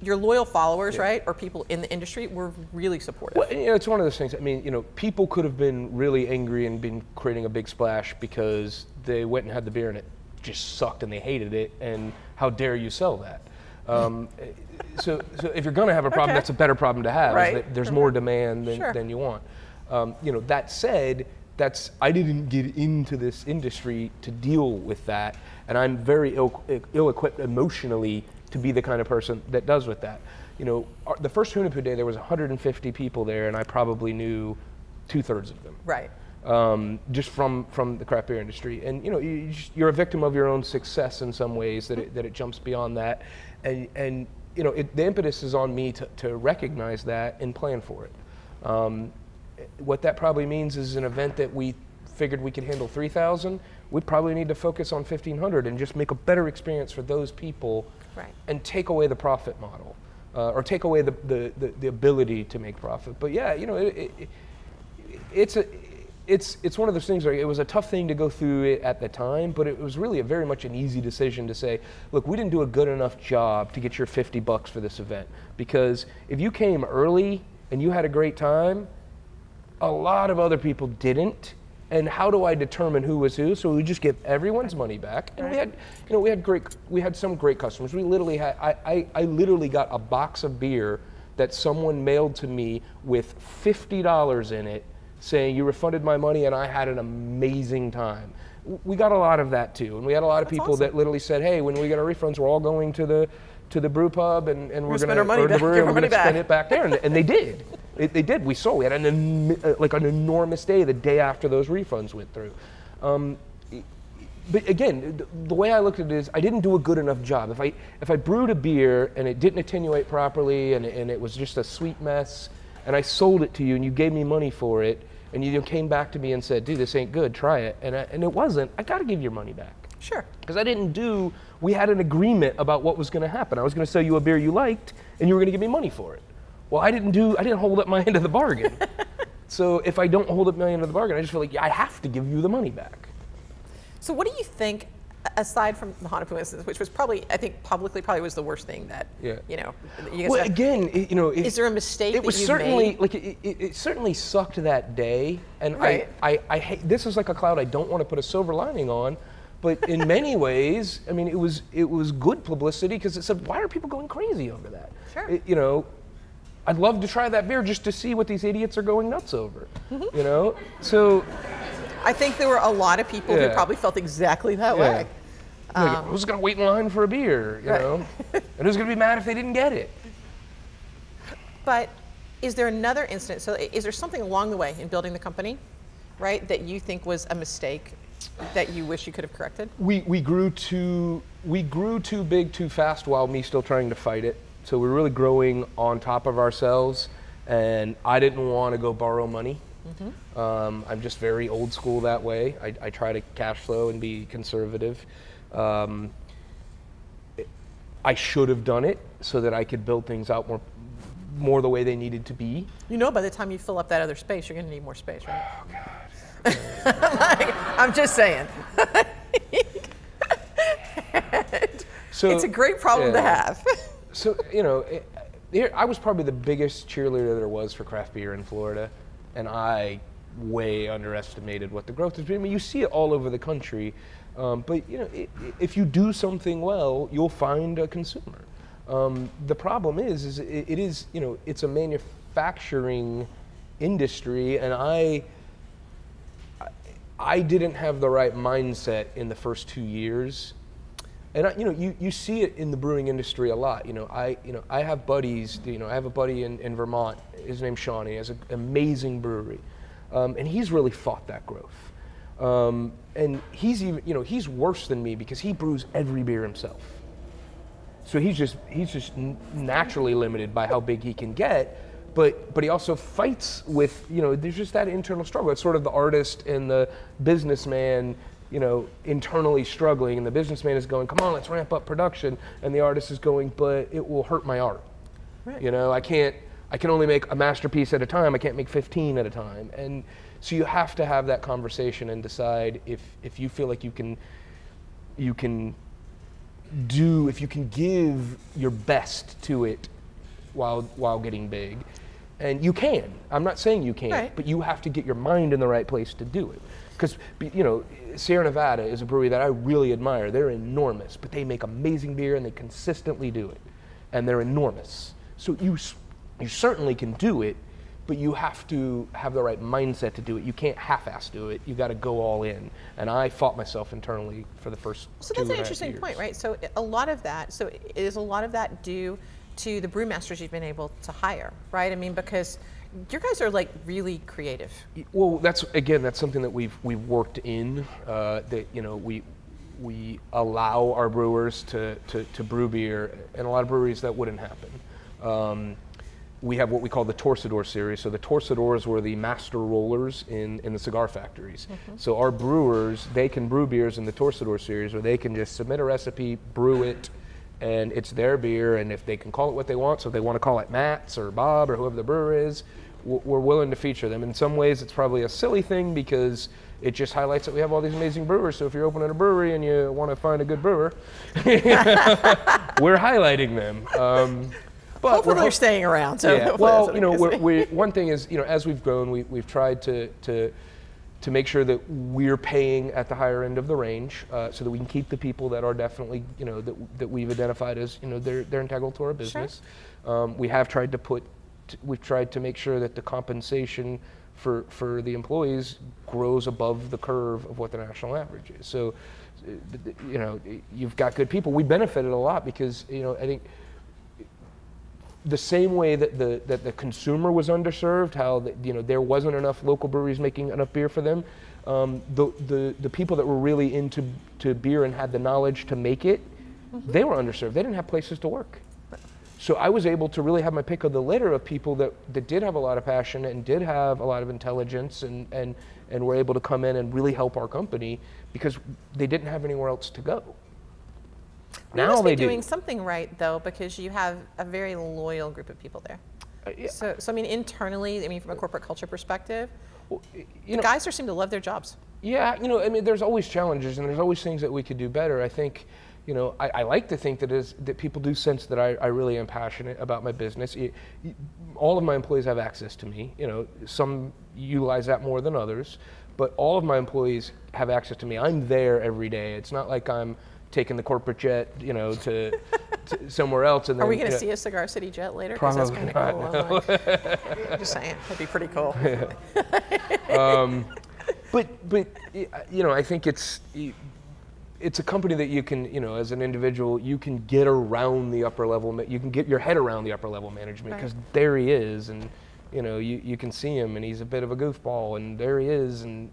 your loyal followers, right, or people in the industry were really supportive. Well, you know, it's one of those things. I mean, you know, people could have been really angry and been creating a big splash because they went and had the beer and it just sucked and they hated it, and how dare you sell that? So if you're going to have a problem, that's a better problem to have. Right. Is that there's more demand than you want. You know, that said, I didn't get into this industry to deal with that, and I'm very ill-equipped emotionally to be the kind of person that does with that. You know, the first Hunipoo day, there was 150 people there, and I probably knew 2/3 of them. Right. Just from the craft beer industry, and you know, you're a victim of your own success in some ways. That it jumps beyond that, and you know, the impetus is on me to recognize that and plan for it. What that probably means is an event that we figured we could handle 3,000, we probably need to focus on 1,500 and just make a better experience for those people, and take away the profit model, or take away the ability to make profit. But yeah, you know, it's one of those things where it was a tough thing to go through it at the time, but it was really very much an easy decision to say, look, we didn't do a good enough job to get your $50 for this event, because if you came early and you had a great time, a lot of other people didn't, and how do I determine who was who? So we just give everyone's money back, and we had some great customers. We literally had, I literally got a box of beer that someone mailed to me with $50 in it, saying you refunded my money and I had an amazing time. We got a lot of that too, and we had a lot of people that literally said, hey, when we get our refunds, we're all going to the brew pub and we're going to earn the brew and we're going to spend it back there, and they did. They did. We sold. We had an enormous day the day after those refunds went through. But again, the way I looked at it is I didn't do a good enough job. If I brewed a beer and it didn't attenuate properly and it was just a sweet mess, and I sold it to you and you gave me money for it, and you came back to me and said, dude, this ain't good, try it, and it wasn't, I got to give your money back. Sure. Because we had an agreement about what was going to happen. I was going to sell you a beer you liked, and you were going to give me money for it. Well, I didn't hold up my end of the bargain. So if I don't hold up my end of the bargain, I just feel like I have to give you the money back. So what do you think, aside from the Hunipoo instance, which was probably, I think publicly probably was the worst thing that, you know, you guys well, had. Again, you know, is there a mistake it was that you certainly made? like it certainly sucked that day, and Right. I hate, this is like a cloud I don't want to put a silver lining on, but in many ways, I mean, it was good publicity, because it said, why are people going crazy over that? Sure. You know, I'd love to try that beer just to see what these idiots are going nuts over. You know, so. I think there were a lot of people who probably felt exactly that way. Like, who's going to wait in line for a beer, you know? And who's going to be mad if they didn't get it? But is there another instance, so is there something along the way in building the company, right, that you think was a mistake that you wish you could have corrected? We grew too big too fast while me still trying to fight it. So we're really growing on top of ourselves, and I didn't want to go borrow money. I'm just very old school that way. I try to cash flow and be conservative. I should have done it so that I could build things out more the way they needed to be. You know, by the time you fill up that other space, you're going to need more space, right? Oh, God. I'm just saying. So, it's a great problem to have. So, you know, I was probably the biggest cheerleader there was for craft beer in Florida, and I way underestimated what the growth has been. I mean, you see it all over the country, but, you know, if you do something well, you'll find a consumer. The problem is it is, you know, it's a manufacturing industry, and I didn't have the right mindset in the first 2 years. And you know, you see it in the brewing industry a lot. You know, I have buddies. You know, I have a buddy in Vermont. His name's Shawnee. He has an amazing brewery, and he's really fought that growth. And he's even, you know, he's worse than me because he brews every beer himself. So he's just naturally limited by how big he can get. But he also fights with, you know, there's just that internal struggle. It's sort of the artist and the businessman, you know, internally struggling, and the businessman is going, come on, let's ramp up production, and the artist is going, but it will hurt my art. Right. You know, I can only make a masterpiece at a time. I can't make 15 at a time. And so you have to have that conversation and decide if you feel like you can give your best to it while getting big. And you can. I'm not saying you can't, right, but you have to get your mind in the right place to do it. Because, you know, Sierra Nevada is a brewery that I really admire. They're enormous, but they make amazing beer and they consistently do it. And they're enormous. So you certainly can do it, but you have to have the right mindset to do it. You can't half-ass do it. You got to go all in. And I fought myself internally for the first 2.5 years. So that's an interesting point, right? So a lot of that due to the brewmasters you've been able to hire, right? I mean, because your guys are like really creative. Well, that's something that we've worked in. That, you know, we allow our brewers to brew beer, and a lot of breweries that wouldn't happen. We have what we call the Torcedor series. So the Torcedors were the master rollers in the cigar factories. Mm-hmm. So our brewers, they can brew beers in the Torcedor series, or they can just submit a recipe, brew it, and it's their beer. And if they can call it what they want, so if they want to call it Matt's or Bob or whoever the brewer is, we're willing to feature them. In some ways, it's probably a silly thing because it just highlights that we have all these amazing brewers. So if you're opening a brewery and you want to find a good brewer, we're highlighting them. But hopefully they're staying around. So yeah. Well, you know, one thing is, you know, as we've grown, we've tried to make sure that we're paying at the higher end of the range, so that we can keep the people that are definitely, you know, that we've identified as, you know, they're integral to our business. Sure. We've tried to make sure that the compensation for the employees grows above the curve of what the national average is. So, you know, you've got good people. We benefited a lot because, you know, I think the same way that the consumer was underserved, how you know, there wasn't enough local breweries making enough beer for them, the people that were really into beer and had the knowledge to make it, mm-hmm, they were underserved. They didn't have places to work. So I was able to really have my pick of the litter of people that did have a lot of passion and did have a lot of intelligence and were able to come in and really help our company because they didn't have anywhere else to go. Now you must be doing something right, though, because you have a very loyal group of people there. Yeah. So I mean, internally, I mean, from a corporate culture perspective, well, the guys seem to love their jobs. Yeah, you know, I mean, there's always challenges and there's always things that we could do better. I think, you know, I like to think that people do sense that I really am passionate about my business. All of my employees have access to me. You know, some utilize that more than others, but all of my employees have access to me. I'm there every day. It's not like I'm taking the corporate jet, you know, to somewhere else. And then, are we going to see a Cigar City jet later? Because that's kind of cool. No. I'm just saying, that'd be pretty cool. Yeah. But you know, I think it's a company that you can, you know, as an individual, you can get around the upper level. You can get your head around the upper level management because right, there he is, and you know, you can see him, and he's a bit of a goofball, and there he is, and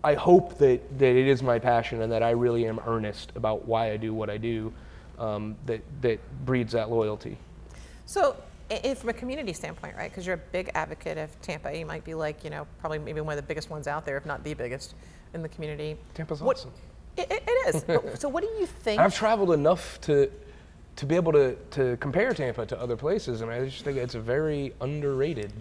I hope that it is my passion and that I really am earnest about why I do what I do, that breeds that loyalty. So, from a community standpoint, right, because you're a big advocate of Tampa, you might be like, you know, probably maybe one of the biggest ones out there, if not the biggest in the community. Tampa's awesome. It is. So what do you think? I've traveled enough to to be able to compare Tampa to other places, and I just think it's a very underrated.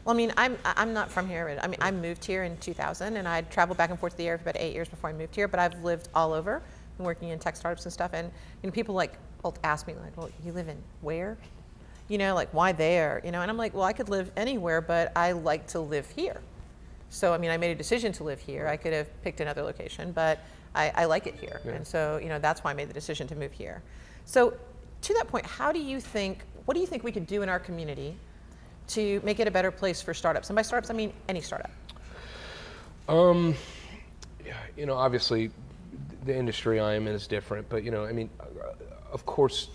Well, I mean, I'm not from here. I mean, I moved here in 2000, and I traveled back and forth to the area for about 8 years before I moved here. But I've lived all over, been working in tech startups and stuff. And people like will ask me like, "Well, you live in where? You know, like why there? You know?" And I'm like, "Well, I could live anywhere, but I like to live here." So I mean, I made a decision to live here. I could have picked another location, but I like it here, and so that's why I made the decision to move here. So to that point, what do you think we could do in our community to make it a better place for startups? And by startups, I mean any startup. Obviously, the industry I am in is different, but I mean, of course,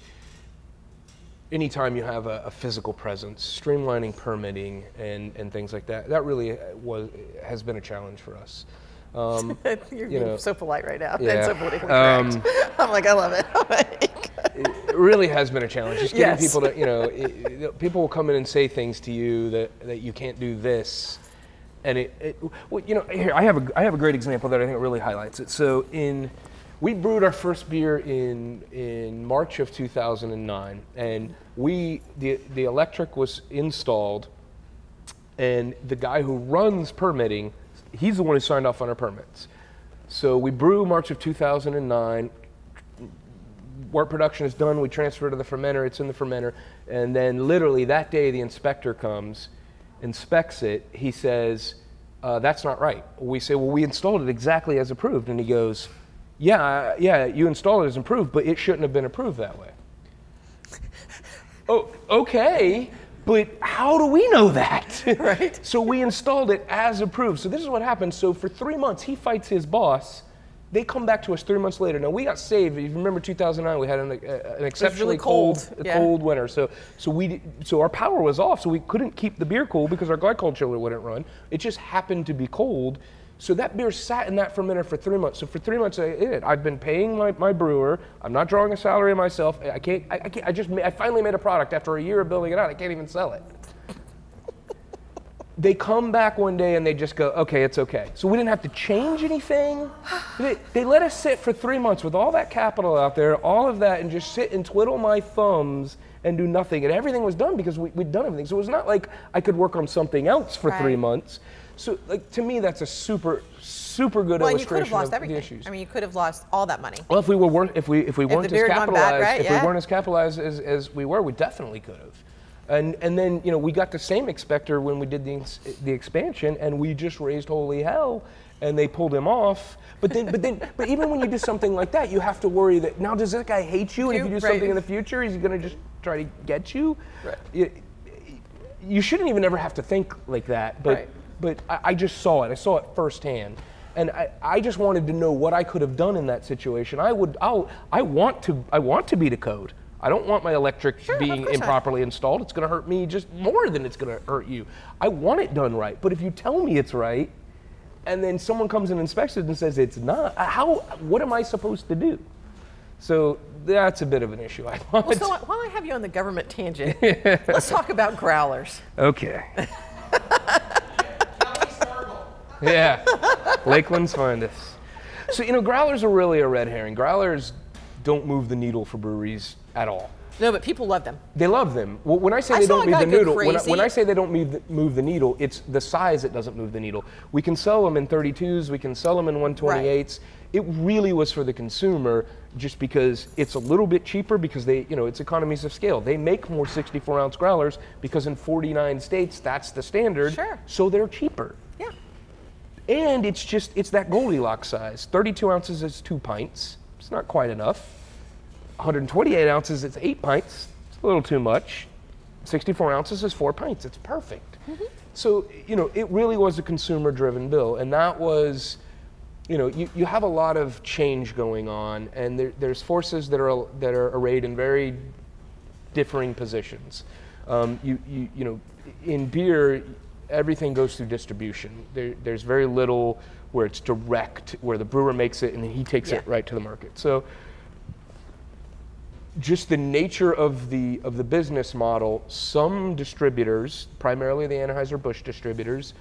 anytime you have a physical presence, streamlining permitting and things like that, that really has been a challenge for us. You're being so polite right now. Yeah. And so politically correct. I'm like, I love it. It really has been a challenge. Just getting people to, people will come in and say things to you that you can't do this, and here I have a great example that I think really highlights it. So we brewed our first beer in March of 2009, and the electric was installed, and the guy who runs permitting, he's the one who signed off on our permits. So we brew March of 2009. Wort production is done. We transfer it to the fermenter. It's in the fermenter, and then literally that day the inspector comes, inspects it. He says, "That's not right." We say, "Well, we installed it exactly as approved," and he goes, Yeah, you installed it as approved, but it shouldn't have been approved that way." Oh, okay, but how do we know that? Right. So we installed it as approved. So this is what happened. So for 3 months, he fights his boss. They come back to us 3 months later. Now we got saved. If you remember 2009, we had an exceptionally really cold winter. So our power was off, so we couldn't keep the beer cool because our glycol chiller wouldn't run. It just happened to be cold. So that beer sat in that fermenter for 3 months. So for 3 months, I've been paying my brewer. I'm not drawing a salary myself. I finally made a product after a year of building it out. I can't even sell it. They come back one day and they just go, "Okay, it's okay." So we didn't have to change anything. They let us sit for 3 months with all that capital out there, all of that, and just sit and twiddle my thumbs and do nothing. And everything was done because we'd done everything. So it was not like I could work on something else for 3 months. So, to me, that's a super good illustration you could have lost of everything. the issues. I mean, you could have lost all that money. Well, if we weren't as capitalized, right? if we weren't as capitalized as we were, we definitely could have. And then we got the same inspector when we did the expansion, and we just raised holy hell, and they pulled him off. But even when you do something like that, you have to worry that now does this guy hate you, and if you do something in the future, is he going to just try to get you? Right. You shouldn't even ever have to think like that. But I just saw it. I saw it firsthand. And I just wanted to know what I could have done in that situation. I want to beat a code. I don't want my electric being improperly installed. It's going to hurt me just more than it's going to hurt you. I want it done right. But if you tell me it's right, and then someone comes and inspects it and says it's not, what am I supposed to do? So that's a bit of an issue. Well, so while I have you on the government tangent, let's talk about growlers. Okay. Yeah, Lakeland's finest. So growlers are really a red herring. Growlers don't move the needle for breweries at all. No, but people love them. They love them. Well, when I say they don't move the needle, when I say they don't move the needle, it's the size that doesn't move the needle. We can sell them in 32s, we can sell them in 128s. Right. It really was for the consumer, just because it's a little bit cheaper because it's economies of scale. They make more 64-ounce growlers because in 49 states that's the standard. Sure. So they're cheaper. Yeah. And it's that Goldilocks size. 32 ounces is 2 pints. It's not quite enough. 128 ounces, it's 8 pints. It's a little too much. 64 ounces is 4 pints. It's perfect. Mm-hmm. So, it really was a consumer-driven bill. And that was, you have a lot of change going on, and there's forces that are arrayed in very differing positions. In beer, everything goes through distribution. There's very little where it's direct, where the brewer makes it and then he takes it right to the market. So just the nature of the business model, some distributors, primarily the Anheuser-Busch distributors,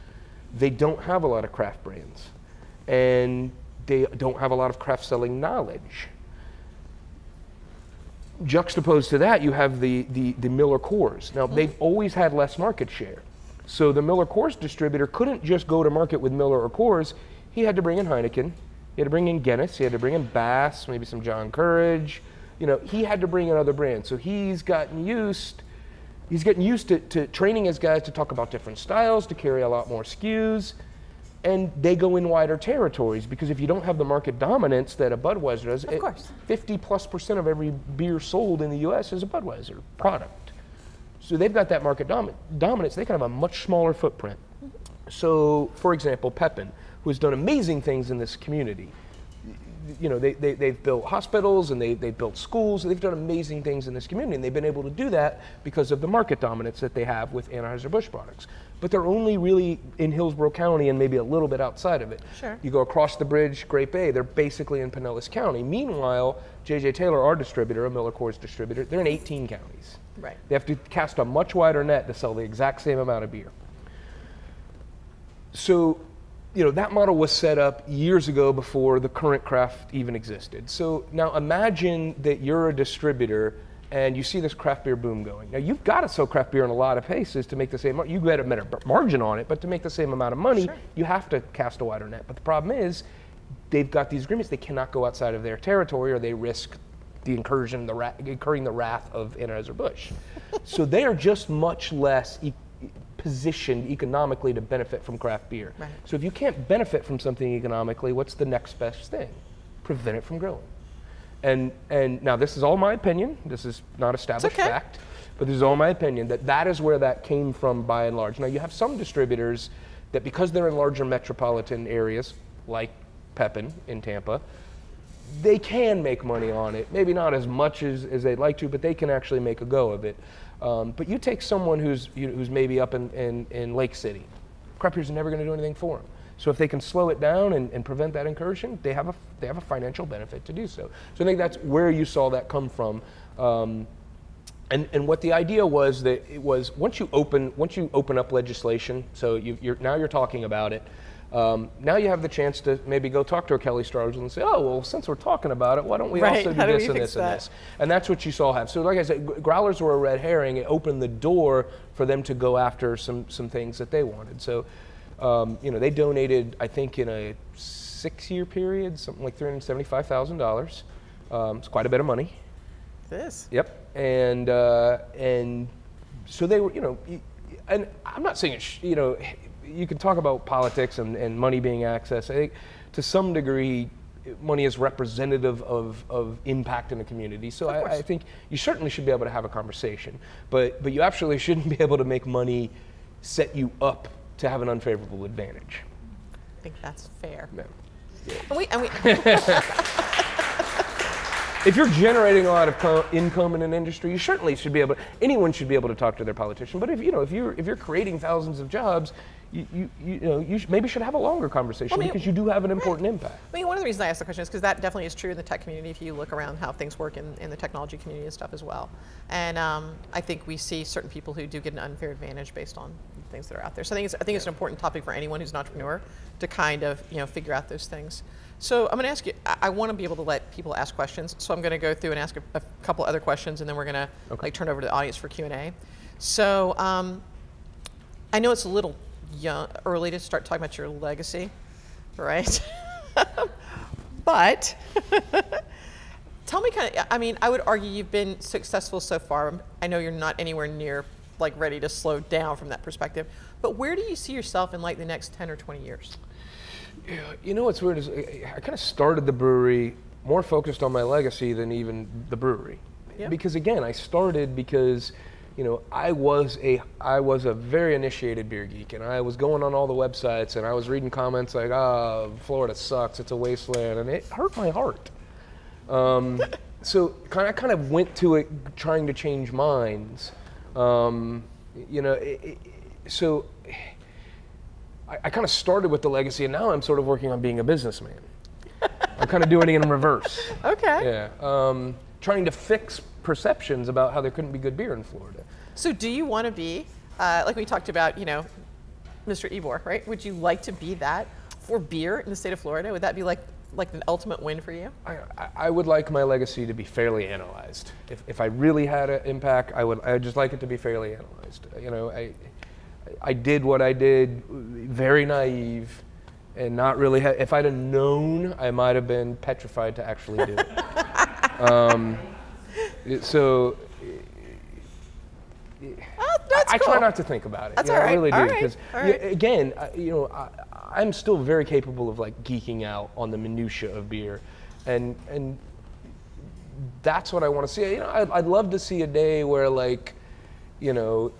they don't have a lot of craft brands, and they don't have a lot of craft selling knowledge. juxtaposed to that, you have the Miller Coors. Now, they've always had less market share. So the Miller Coors distributor couldn't just go to market with Miller or Coors. He had to bring in Heineken. He had to bring in Guinness. He had to bring in Bass, maybe some John Courage. You know, he had to bring in other brands. So he's getting used to training his guys to talk about different styles, to carry a lot more SKUs. And they go in wider territories, because if you don't have the market dominance that a Budweiser does, of course, 50+% of every beer sold in the US is a Budweiser product. So they've got that market dominance. They can have a much smaller footprint. So, for example, Pepin, who has done amazing things in this community. You know, they've built hospitals and they've built schools. They've done amazing things in this community, and they've been able to do that because of the market dominance that they have with Anheuser-Busch products. But they're only really in Hillsborough County and maybe a little bit outside of it. Sure. You go across the bridge, Great Bay, they're basically in Pinellas County. Meanwhile, J.J. Taylor, our distributor, a Miller Coors distributor, they're in 18 counties. Right. They have to cast a much wider net to sell the exact same amount of beer. So, you know, that model was set up years ago before the current craft even existed. So now imagine that you're a distributor and you see this craft beer boom going. Now you've got to sell craft beer in a lot of places to make the same, you get a better margin on it, but to make the same amount of money, sure, you have to cast a wider net. But the problem is, they've got these agreements, they cannot go outside of their territory, or they risk the incurring the wrath of Anheuser-Busch. So they are just much less positioned economically to benefit from craft beer. Right. So if you can't benefit from something economically, what's the next best thing? Prevent it from growing. And now this is all my opinion. This is not established fact, but this is all my opinion, that is where that came from by and large. Now you have some distributors that, because they're in larger metropolitan areas, like Pepin in Tampa, they can make money on it. Maybe not as much as they'd like to, but they can actually make a go of it. But you take someone who's maybe up in Lake City, craft beer's never going to do anything for them. So if they can slow it down and prevent that incursion, they have a financial benefit to do so. So I think that's where you saw that come from. And what the idea was, that it was once you open up legislation, so now you're talking about it. Now you have the chance to maybe go talk to a Kelly Stargell and say, oh, well, since we're talking about it, why don't we also do this and this and this? And that's what you saw happen. So like I said, growlers were a red herring. It opened the door for them to go after some things that they wanted. So, you know, they donated, I think in a 6-year period, something like $375,000. It's quite a bit of money. It is. Yep. And so they were, you know, and I'm not saying, you know, you can talk about politics and money being accessed. I think to some degree, money is representative of impact in the community. So I think you certainly should be able to have a conversation, but you absolutely shouldn't be able to make money set you up to have an unfavorable advantage. I think that's fair. Yeah. And we if you're generating a lot of income in an industry, you certainly should be able. Anyone should be able to talk to their politician. But if you're creating thousands of jobs, you maybe should have a longer conversation, because you do have an important impact. I mean, one of the reasons I asked the question is because that definitely is true in the tech community. If you look around how things work in the technology community and stuff as well, and I think we see certain people who do get an unfair advantage based on things that are out there. So I think it's an important topic for anyone who's an entrepreneur to kind of figure out those things. So I'm going to ask you. I want to be able to let people ask questions. So I'm going to go through and ask a couple other questions, and then we're going to turn over to the audience for Q&A. So I know it's a little early to start talking about your legacy, right? But tell me I mean, I would argue you've been successful so far. I know you're not anywhere near like ready to slow down from that perspective, but where do you see yourself in like the next 10 or 20 years? Yeah, you know what's weird is I kind of started the brewery more focused on my legacy than even the brewery. Yep. Because again, I started because I was a very initiated beer geek, and I was going on all the websites, and I was reading comments like, Florida sucks, it's a wasteland, and it hurt my heart. So I kind of went to it trying to change minds. So I kind of started with the legacy, and now I'm sort of working on being a businessman. I'm kind of doing it in reverse. Okay. Yeah. Trying to fix perceptions about how there couldn't be good beer in Florida. So do you want to be, like we talked about, Mr. Ebor, right? Would you like to be that for beer in the state of Florida? Would that be like like an ultimate win for you? I would like my legacy to be fairly analyzed. If I really had an impact, I'd just like it to be fairly analyzed. You know, I did what I did, very naive, and not really. If I'd have known, I might have been petrified to actually do it. So. I cool. try not to think about it. That's all right. I really do, because again, I'm still very capable of like geeking out on the minutia of beer, and that's what I want to see. You know, I'd love to see a day where, like, you know,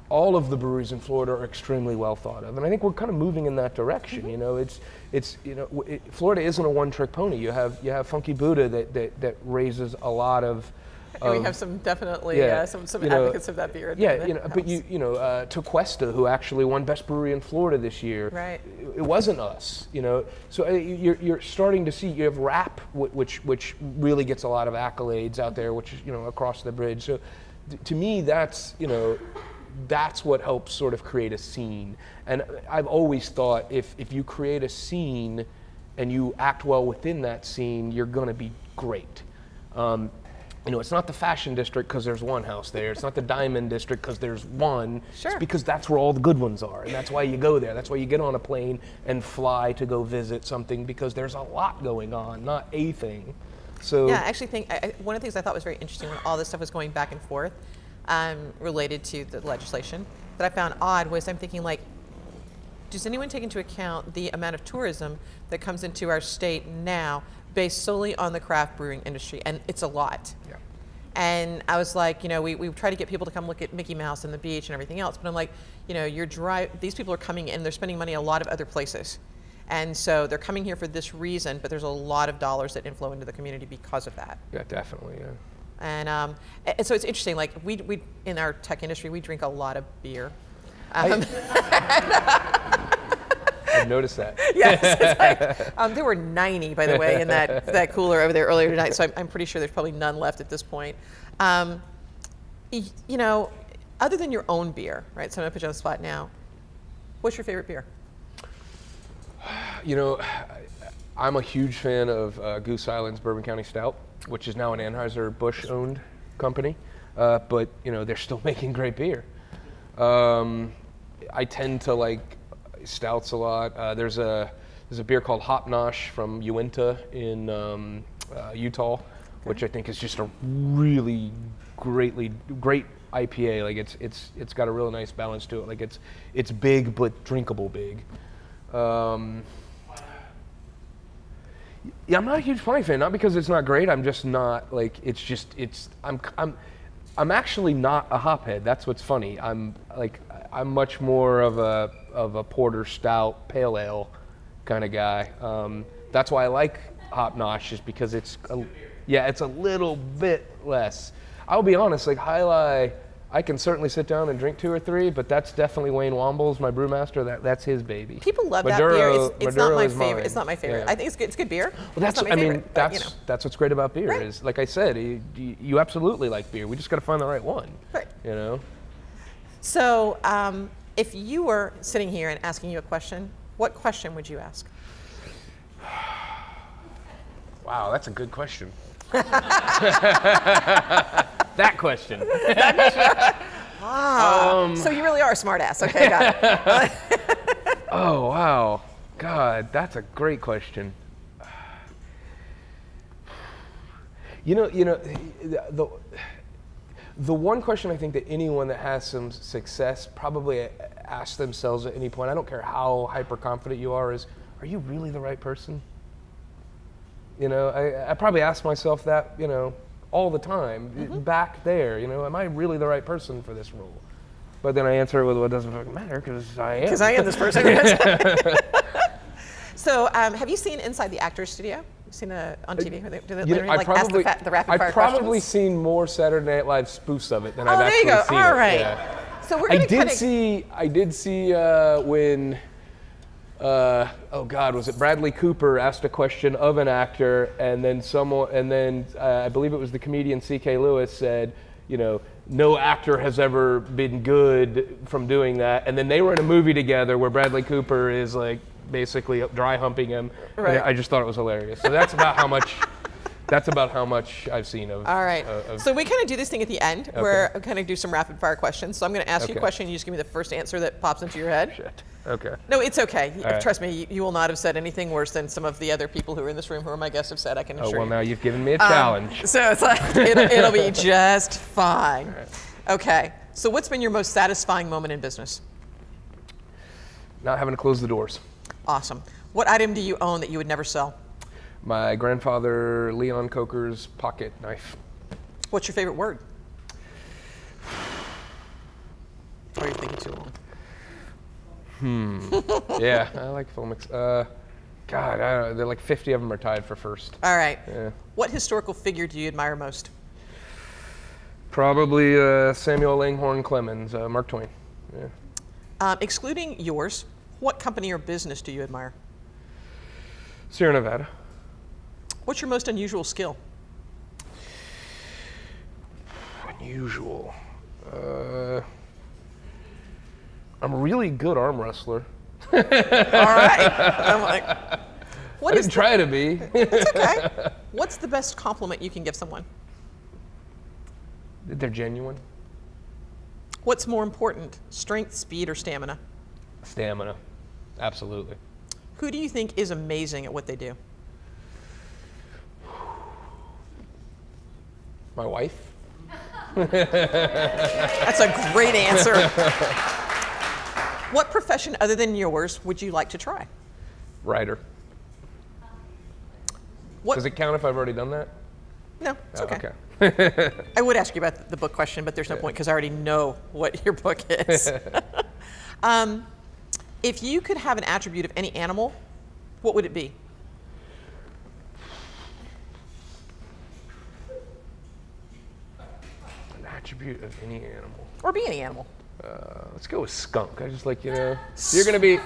all of the breweries in Florida are extremely well thought of, and I think we're kind of moving in that direction. Mm-hmm. You know, it's you know, Florida isn't a one-trick pony. You have Funky Buddha that raises a lot of. And we have some definitely some advocates of that beer. Yeah, you know, but you know, Tequesta, who actually won Best Brewery in Florida this year. Right. It wasn't us, you know. So you're starting to see, you have Rap, which really gets a lot of accolades out there, which is, you know, across the bridge. So to me, that's, you know, that's what helps sort of create a scene. And I've always thought if you create a scene and you act well within that scene, you're going to be great. You know, it's not the fashion district because there's one house there. It's not the diamond district because there's one. Sure. It's because that's where all the good ones are, and that's why you go there. That's why you get on a plane and fly to go visit something, because there's a lot going on, not a thing. So yeah, I actually think one of the things I thought was very interesting when all this stuff was going back and forth related to the legislation that I found odd was, I'm thinking, like, does anyone take into account the amount of tourism that comes into our state now based solely on the craft brewing industry? And it's a lot. Yeah. And I was like, you know, we try to get people to come look at Mickey Mouse and the beach and everything else, but I'm like, you know, these people are coming in, they're spending money a lot of other places. And so they're coming here for this reason, but there's a lot of dollars that inflow into the community because of that. Yeah, definitely, yeah. And so it's interesting, like we in our tech industry, we drink a lot of beer. I've noticed that. Yes, it's like, there were 90, by the way, in that cooler over there earlier tonight, so I'm pretty sure there's probably none left at this point. You know, other than your own beer, right, so I'm going to put you on the spot now, what's your favorite beer? You know, I'm a huge fan of Goose Island's Bourbon County Stout, which is now an Anheuser-Busch-owned company, but, you know, they're still making great beer. I tend to like stouts a lot. There's a beer called Hop Nosh from Uinta in Utah, which I think is just a really great IPA. Like it's got a real nice balance to it. Like it's big but drinkable big. Yeah, I'm not a huge Pony fan. Not because it's not great. I'm just not like I'm actually not a hophead. That's what's funny. I'm much more of a porter, stout, pale ale kind of guy. That's why I like Hop Nosh, is because it's a little bit less. I'll be honest, like Jai Alai, I can certainly sit down and drink 2 or 3, but that's definitely Wayne Wombles, my brewmaster. That's his baby. People love Maduro, that beer. It's not my favorite. Mine. It's not my favorite. Yeah. I think it's good beer. Well, that's what's great about beer. Right. Is, like I said, you absolutely like beer. We just got to find the right one. Right. You know. So, if you were sitting here and asking you a question, what question would you ask? Wow, that's a good question. That question. So you really are a smart ass. Okay, got it. Oh, wow. God, that's a great question. You know, the one question I think that anyone that has some success probably asks themselves at any point, I don't care how hyper confident you are you really the right person? You know, I probably ask myself that, you know, all the time, back there, you know, am I really the right person for this role? But then I answer it with, well, it doesn't fucking matter, because I am. Because I am this person. So, have you seen Inside the Actors Studio? You've seen it on TV? Do they literally ask the rapid fire questions? I've probably seen more Saturday Night Live spoofs of it than I've actually seen it. Oh, there you go. All right. Yeah. So we're going to I did see when, oh God, was it Bradley Cooper asked a question of an actor, and then I believe it was the comedian C.K. Lewis said, you know, no actor has ever been good from doing that. And then they were in a movie together where Bradley Cooper is like basically dry humping him. Right. And I just thought it was hilarious. So that's about how much. That's about how much I've seen of. All right. So we kind of do this thing at the end where I kind of do some rapid fire questions. So I'm going to ask you a question. You just give me the first answer that pops into your head. Shit. Okay. No, it's okay. Right. Trust me, you will not have said anything worse than some of the other people who are in this room who are my guests have said, I can assure you. Oh, well, now you've given me a challenge. So it's like, it'll be just fine. Right. Okay. So what's been your most satisfying moment in business? Not having to close the doors. Awesome. What item do you own that you would never sell? My grandfather Leon Coker's pocket knife. What's your favorite word? Or are you thinking too long? Yeah, I like filmics. God, I don't know, they're like 50 of them are tied for first. All right. Yeah. What historical figure do you admire most? Probably Samuel Langhorne Clemens, Mark Twain. Yeah. Excluding yours, what company or business do you admire? Sierra Nevada. What's your most unusual skill? Unusual. I'm a really good arm wrestler. All right. I'm like, I didn't try to be. It's okay. What's the best compliment you can give someone? They're genuine. What's more important, strength, speed, or stamina? Stamina. Absolutely. Who do you think is amazing at what they do? My wife. That's a great answer. What profession other than yours would you like to try? Writer. Does it count if I've already done that? No, it's okay. Okay. I would ask you about the book question, but there's no point because I already know what your book is. If you could have an attribute of any animal, what would it be? An attribute of any animal. Or be any animal. Let's go with skunk. I just like, you're gonna be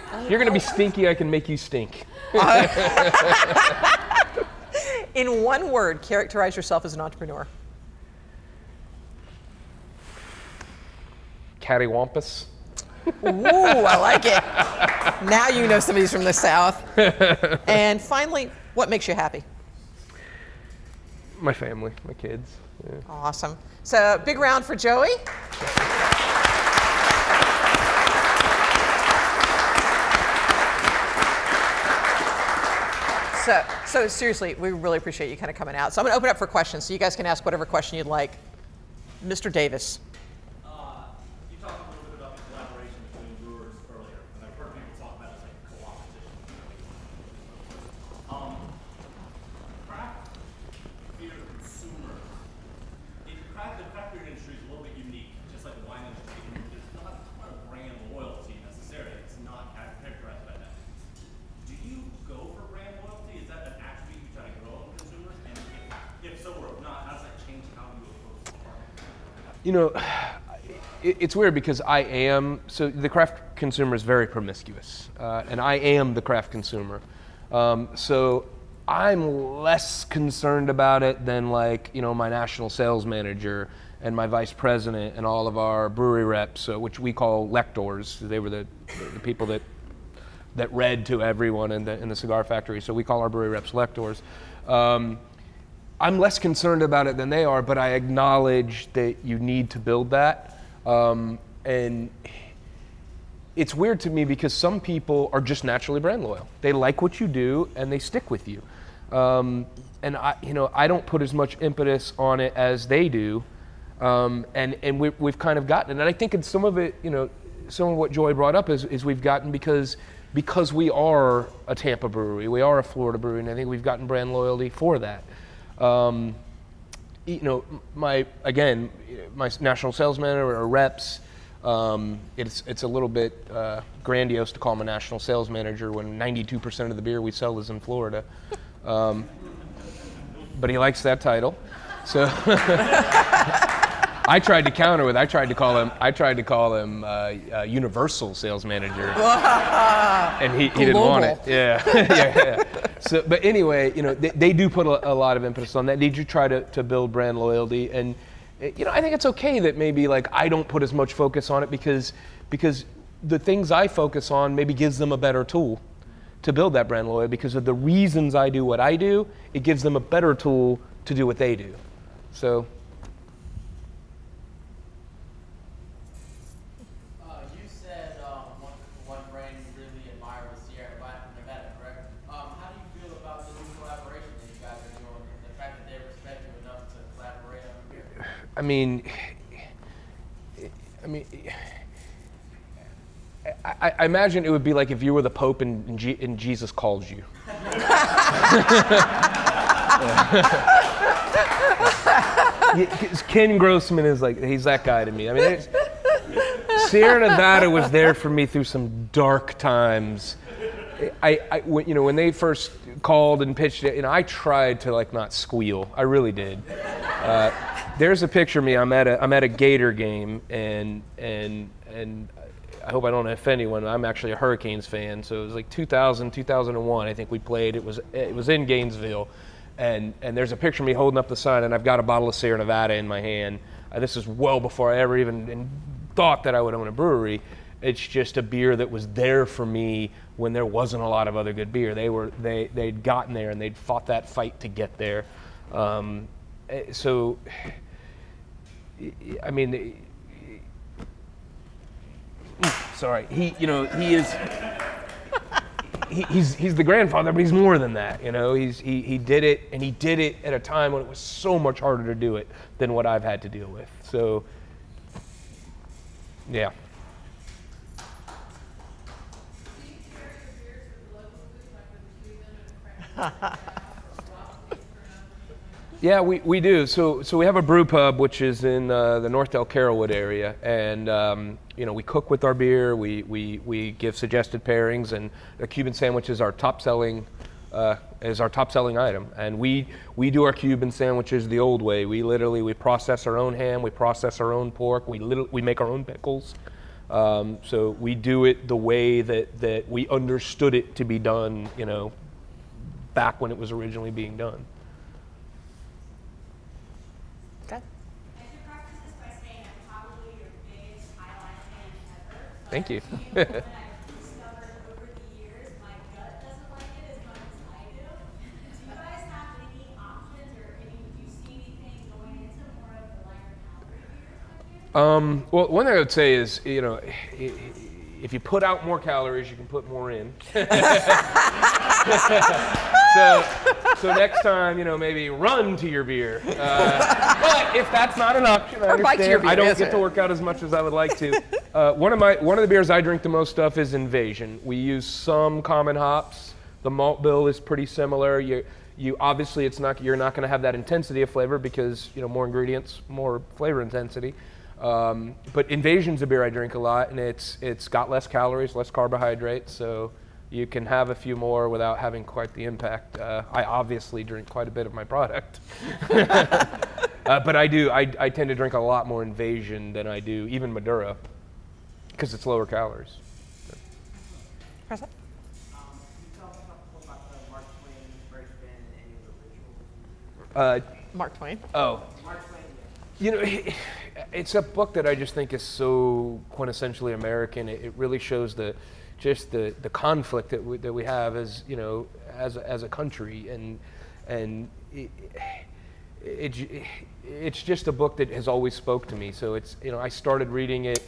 stinky, I can make you stink. In one word, characterize yourself as an entrepreneur. Cattywampus. Ooh, I like it. Now you know somebody's from the South. And finally, what makes you happy? My family, my kids. Yeah. Awesome. So big round for Joey. So seriously, we really appreciate you kind of coming out. So I'm going to open up for questions, so you guys can ask whatever question you'd like. Mr. Davis. You talked a little bit about the collaboration between brewers earlier, and I've heard people talk about it as like co-opetition. Craft beer consumers, the craft beer industry is a little bit unique, just like the wine industry. There's not a ton of brand loyalty necessarily. It's not characterized by that. Do you go for brand loyalty? Is that an attribute you try to grow in consumers? And if so or if not, how does that change how you approach the market? It's weird because so the craft consumer is very promiscuous, and I am the craft consumer. So I'm less concerned about it than my national sales manager and my vice president and all of our brewery reps, which we call lectors. They were the people that read to everyone in the cigar factory. So we call our brewery reps lectors. I'm less concerned about it than they are, but I acknowledge that you need to build that. And it's weird to me because some people are just naturally brand loyal. They like what you do and they stick with you. And I don't put as much impetus on it as they do. And we've kind of gotten it. And I think in some of it, some of what Joy brought up is we've gotten because we are a Tampa brewery, we are a Florida brewery, and I think we've gotten brand loyalty for that. My national sales manager or reps, it's a little bit grandiose to call him a national sales manager when 92% of the beer we sell is in Florida. But he likes that title. So I tried to counter with, I tried to call him universal sales manager. And he didn't want it. Yeah. Yeah. So, but anyway, they do put a lot of emphasis on that. They do try to build brand loyalty, and I think it's okay that maybe I don't put as much focus on it because the things I focus on maybe gives them a better tool. to build that brand loyalty because of the reasons I do what I do. It gives them a better tool to do what they do. So. You said one brand you really admire was Nevada, correct? How do you feel about the new collaboration that you guys are doing and the fact that they respect you enough to collaborate on a beer? I imagine it would be like if you were the Pope and Jesus calls you. Ken Grossman is like, he's that guy to me. I mean, Sierra Nevada was there for me through some dark times. When they first called and pitched it, I tried to like not squeal. I really did. There's a picture of me. I'm at a Gator game, and I hope I don't offend anyone. I'm actually a Hurricanes fan, so it was like 2000, 2001. I think we played. It was in Gainesville, and there's a picture of me holding up the sign, and I've got a bottle of Sierra Nevada in my hand. This is well before I ever even thought that I would own a brewery. It's just a beer that was there for me when there wasn't a lot of other good beer. They'd gotten there and they'd fought that fight to get there. So, I mean. Sorry, he's the grandfather, but he's more than that. He did it, and he did it at a time when it was so much harder to do it than what I've had to deal with. So, yeah. Yeah, we do. So we have a brew pub, which is in the North Del Carrollwood area, and we cook with our beer. We give suggested pairings, and a Cuban sandwich is our top selling item. And we do our Cuban sandwiches the old way. We process our own ham, we process our own pork, we make our own pickles. So we do it the way that we understood it to be done, back when it was originally being done. Thank you. When I've discovered over the years, my gut doesn't like it as much as I do. Do you guys have any options or do you see anything going into more of the lighter calorie beers? Well, one thing I would say is, if you put out more calories, you can put more in. So next time, maybe run to your beer. But if that's not an option, I understand. I don't get to work out as much as I would like to. One of the beers I drink the most of is Invasion. We use some common hops. The malt bill is pretty similar. You obviously you're not going to have that intensity of flavor because more ingredients, more flavor intensity. But Invasion's a beer I drink a lot, and it's got less calories, less carbohydrates, so you can have a few more without having quite the impact. I obviously drink quite a bit of my product. But I tend to drink a lot more Invasion than I do even Maduro, because it's lower calories. Present. Can you tell us about the Mark Twain inspiration band and any of the rituals? Mark Twain. Oh. Mark Twain, It's a book that I just think is so quintessentially American. It really shows the conflict that we have as as a country, and it's just a book that has always spoke to me. So it's I started reading it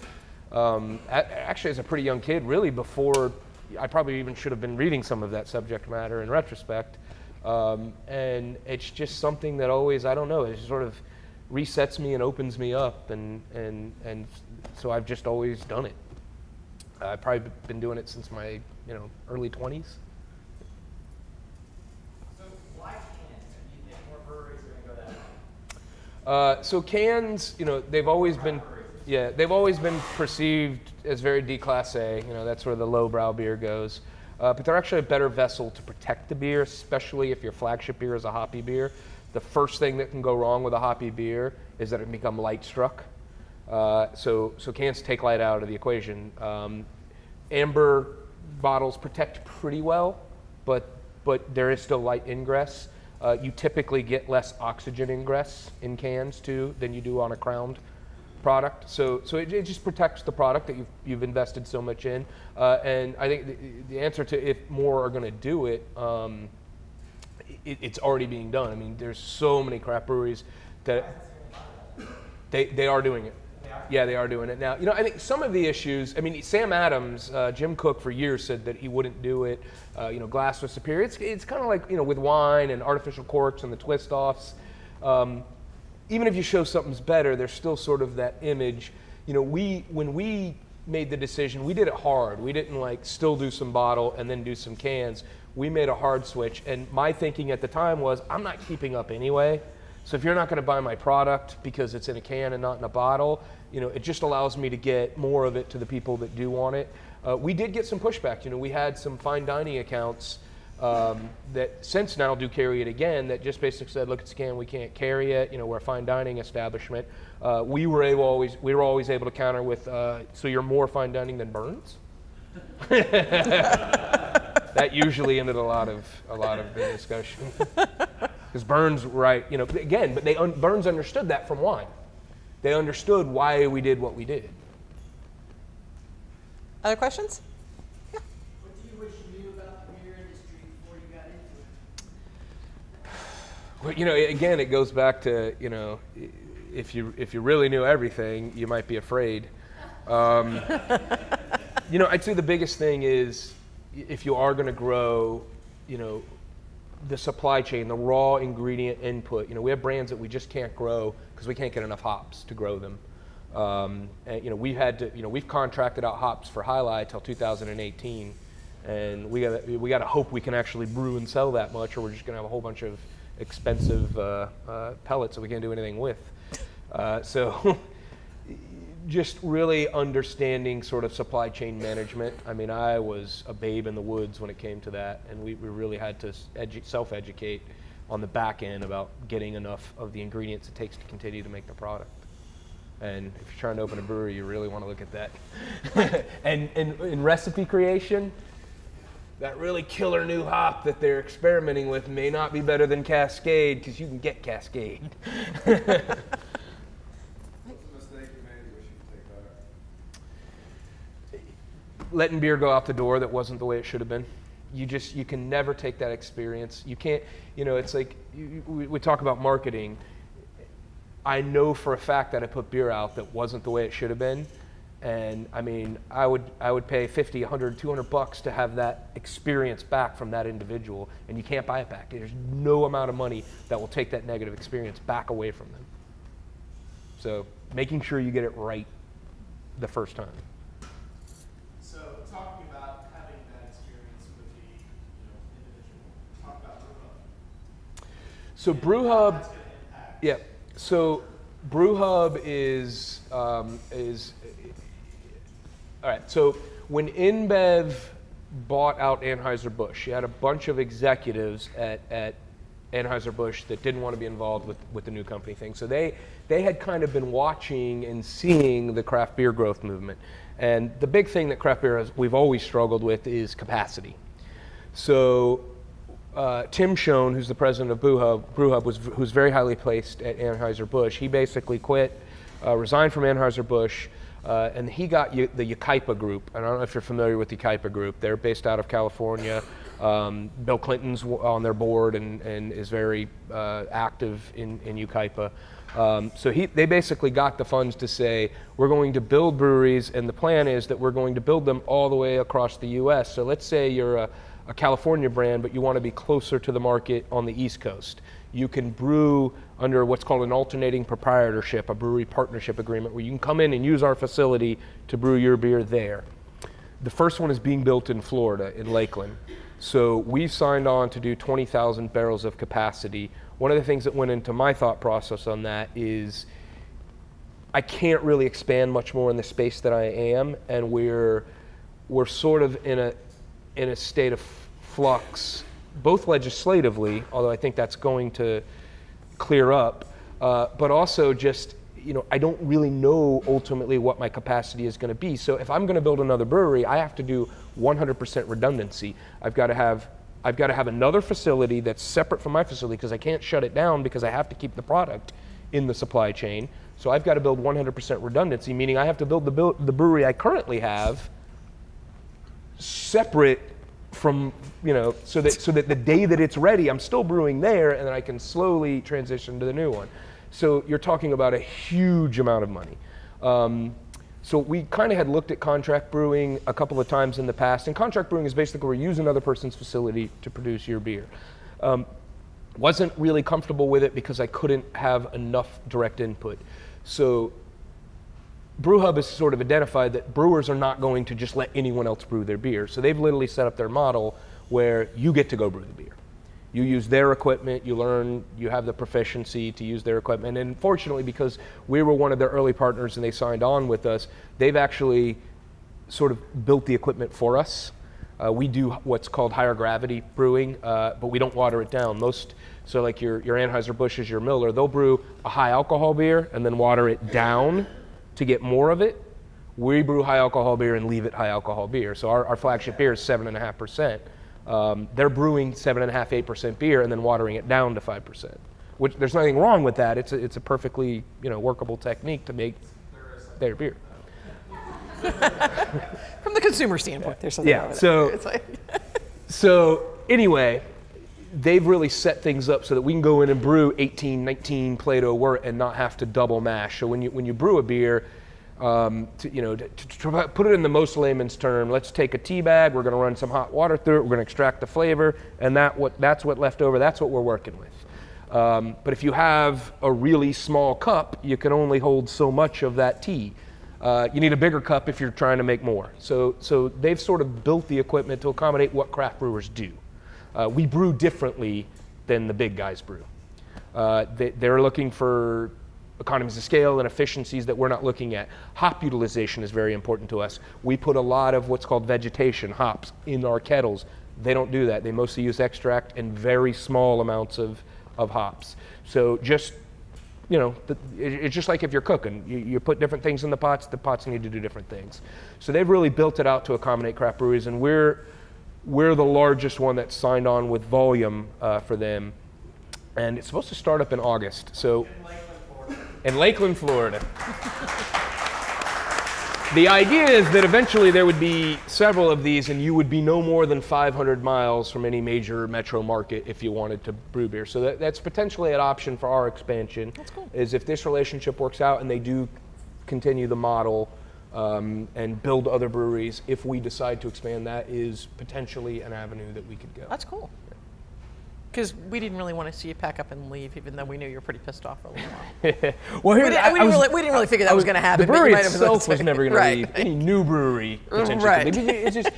actually as a pretty young kid, really before I probably even should have been reading some of that subject matter in retrospect. And it's just something that always, I don't know, it sort of resets me and opens me up, and so I've just always done it. I've probably been doing it since my early 20s. So why cans? Do you think more breweries are going to go that way? So cans, they've always been perceived as very declassé. That's where the lowbrow beer goes. But they're actually a better vessel to protect the beer, especially if your flagship beer is a hoppy beer. The first thing that can go wrong with a hoppy beer is that it can become light struck. So cans take light out of the equation. Amber bottles protect pretty well, but there is still light ingress. You typically get less oxygen ingress in cans too than you do on a crowned product. So it just protects the product that you've invested so much in. And I think the answer to if more are going to do it, it's already being done. I mean, there's so many craft breweries that they are doing it. Yeah, they are doing it now. You know, I think some of the issues, I mean, Sam Adams, Jim Cook for years said that he wouldn't do it. You know, glass was superior. It's kind of like, you know, with wine and artificial corks and the twist offs. Even if you show something's better, there's still sort of that image. You know, when we made the decision, we did it hard. We didn't like still do some bottle and then do some cans. We made a hard switch. And my thinking at the time was, I'm not keeping up anyway. So if you're not going to buy my product because it's in a can and not in a bottle, you know, it just allows me to get more of it to the people that do want it. We did get some pushback. You know, we had some fine dining accounts that since now do carry it again that just basically said, look, it's a can, we can't carry it. You know, we're a fine dining establishment. We were always able to counter with, so you're more fine dining than Burns? That usually ended a lot of the discussion. Because Burns, right, you know, again, but Burns understood that from wine. They understood why we did what we did. Other questions? What do you wish you knew about the beer industry before you got into it? Well, you know, again, it goes back to, you know, if you really knew everything, you might be afraid. You know, I'd say the biggest thing is if you are going to grow, you know, the supply chain, the raw ingredient input. You know, we have brands that we just can't grow because we can't get enough hops to grow them. And, you know, we've contracted out hops for High Life till 2018, and we got to hope we can actually brew and sell that much, or we're just going to have a whole bunch of expensive pellets that we can't do anything with. So just really understanding sort of supply chain management. I mean, I was a babe in the woods when it came to that, and we really had to self-educate on the back end about getting enough of the ingredients it takes to continue to make the product. And if you're trying to open a brewery, you really want to look at that. And in recipe creation, that really killer new hop that they're experimenting with may not be better than Cascade, because you can get Cascade. Letting beer go out the door that wasn't the way it should have been. You can never take that experience. You can't, you know, it's like, we talk about marketing. I know for a fact that I put beer out that wasn't the way it should have been. And I mean, I would pay 50, 100, 200 bucks to have that experience back from that individual, and you can't buy it back. There's no amount of money that will take that negative experience back away from them. So making sure you get it right the first time. Talking about having that experience with the individual, talk about Brew Hub. So Brew Hub, yeah. So Brew Hub is all right. So when InBev bought out Anheuser-Busch, you had a bunch of executives at Anheuser-Busch that didn't want to be involved with the new company thing. So they had kind of been watching and seeing the craft beer growth movement. And the big thing that craft beer we've always struggled with is capacity. So Tim Schoen, who's the president of Brew Hub, who's very highly placed at Anheuser-Busch, he basically quit, resigned from Anheuser-Busch, and he got the Yucaipa Group. And I don't know if you're familiar with the Yucaipa Group. They're based out of California. Bill Clinton's on their board and is very active in Yucaipa. So they basically got the funds to say, we're going to build breweries, and the plan is that we're going to build them all the way across the U.S. So let's say you're a California brand, but you want to be closer to the market on the East Coast. You can brew under what's called an alternating proprietorship, a brewery partnership agreement, where you can come in and use our facility to brew your beer there. The first one is being built in Florida, in Lakeland. So we've signed on to do 20,000 barrels of capacity. One of the things that went into my thought process on that is I can't really expand much more in the space that I am, and we're sort of in a state of flux, both legislatively, although I think that's going to clear up, but also just, you know, I don't really know ultimately what my capacity is going to be. So if I'm going to build another brewery, I have to do 100% redundancy. I've got to have another facility that's separate from my facility, because I can't shut it down because I have to keep the product in the supply chain. So I've got to build 100% redundancy, meaning I have to build the brewery I currently have separate from, so that the day that it's ready, I'm still brewing there, and then I can slowly transition to the new one. So you're talking about a huge amount of money. So we kind of had looked at contract brewing a couple of times in the past, and contract brewing is basically where you use another person's facility to produce your beer. Wasn't really comfortable with it because I couldn't have enough direct input. So BrewHub has sort of identified that brewers are not going to just let anyone else brew their beer. So they've literally set up their model where you get to go brew the beer. You use their equipment, you learn, you have the proficiency to use their equipment. And fortunately, because we were one of their early partners and they signed on with us, they've actually sort of built the equipment for us. We do what's called higher gravity brewing, but we don't water it down. So like your Anheuser-Busch's, your Miller, they'll brew a high alcohol beer and then water it down to get more of it. We brew high alcohol beer and leave it high alcohol beer. So our flagship beer is 7.5%. They're brewing 7.5%, 8% beer and then watering it down to 5%. Which there's nothing wrong with that. It's a perfectly workable technique to make their beer. From the consumer standpoint, there's something wrong with it. So anyway, they've really set things up so that we can go in and brew 18, 19 Plato wort and not have to double mash. So when you brew a beer, to put it in the most layman's term, let's take a tea bag, we're going to run some hot water through it, we're going to extract the flavor, and that's what left over, that's what we're working with. But if you have a really small cup, you can only hold so much of that tea. You need a bigger cup if you're trying to make more. So they've sort of built the equipment to accommodate what craft brewers do. We brew differently than the big guys brew. They're looking for economies of scale and efficiencies that we're not looking at. Hop utilization is very important to us. We put a lot of what's called vegetation, hops, in our kettles. They don't do that. They mostly use extract and very small amounts of hops. So just, it's just like if you're cooking. You put different things in the pots need to do different things. So they've really built it out to accommodate craft breweries, and we're the largest one that's signed on with volume for them. And it's supposed to start up in August. So in Lakeland, Florida. The idea is that eventually there would be several of these and you would be no more than 500 miles from any major metro market if you wanted to brew beer. So that's potentially an option for our expansion. That's cool. Is if this relationship works out and they do continue the model and build other breweries, if we decide to expand, that is potentially an avenue that we could go. That's cool. Because we didn't really want to see you pack up and leave, even though we knew you were pretty pissed off for a little while. Well, we didn't really figure that was going to happen. The brewery itself was never going to leave. Any new brewery, potentially. Right. It's just,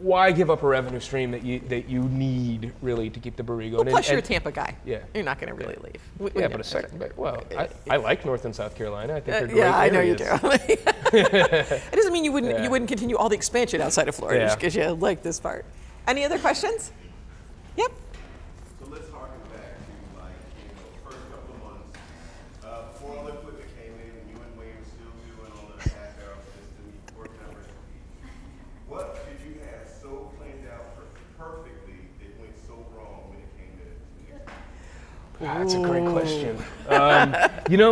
why give up a revenue stream that you need really to keep the brewery going? Well, plus you're a Tampa guy. Yeah. You're not going to really leave. I like North and South Carolina. I think they're great yeah, I areas. know you do. It doesn't mean you wouldn't continue all the expansion outside of Florida just because you like this part. Any other questions? Yep. So let's harken back to first couple of months before all the equipment came in, and you and Wayne were still doing on the half barrel system, working on recipes. What did you have so planned out perfectly that went so wrong when it came to That's a great question.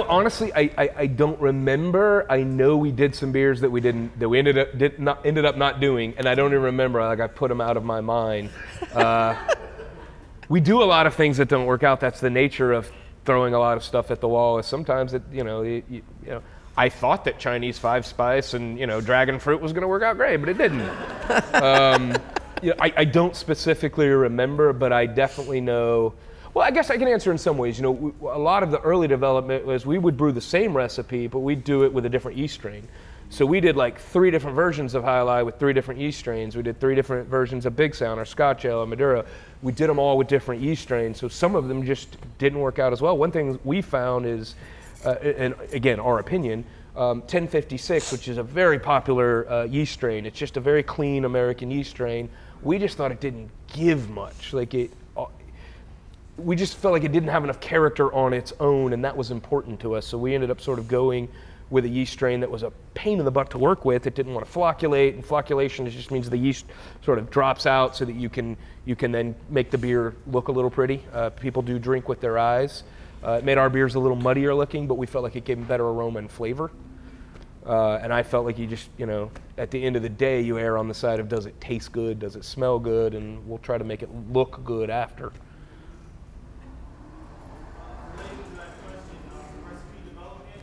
Honestly, I don't remember. I know we did some beers that we ended up not doing, and I don't even remember. Like I put them out of my mind. We do a lot of things that don't work out. That's the nature of throwing a lot of stuff at the wall. Is sometimes I thought that Chinese 5-spice and dragon fruit was going to work out great, but it didn't. I don't specifically remember, but I definitely know. Well, I guess I can answer in some ways. A lot of the early development was we would brew the same recipe, but we'd do it with a different yeast strain. So we did like 3 different versions of High Lie with 3 different yeast strains. We did 3 different versions of Big Sound or Scotch Ale or Maduro. We did them all with different yeast strains. So some of them just didn't work out as well. One thing we found is, and again, our opinion, 1056, which is a very popular yeast strain. It's just a very clean American yeast strain. We just thought it didn't give much. We just felt like it didn't have enough character on its own, and that was important to us. So we ended up sort of going with a yeast strain that was a pain in the butt to work with. It didn't want to flocculate, and flocculation just means the yeast sort of drops out so that you can then make the beer look a little pretty. People do drink with their eyes. It made our beers a little muddier looking, but we felt like it gave them better aroma and flavor. And I felt like you just, at the end of the day, you err on the side of does it taste good, does it smell good, and we'll try to make it look good after. Related to that question, recipe development,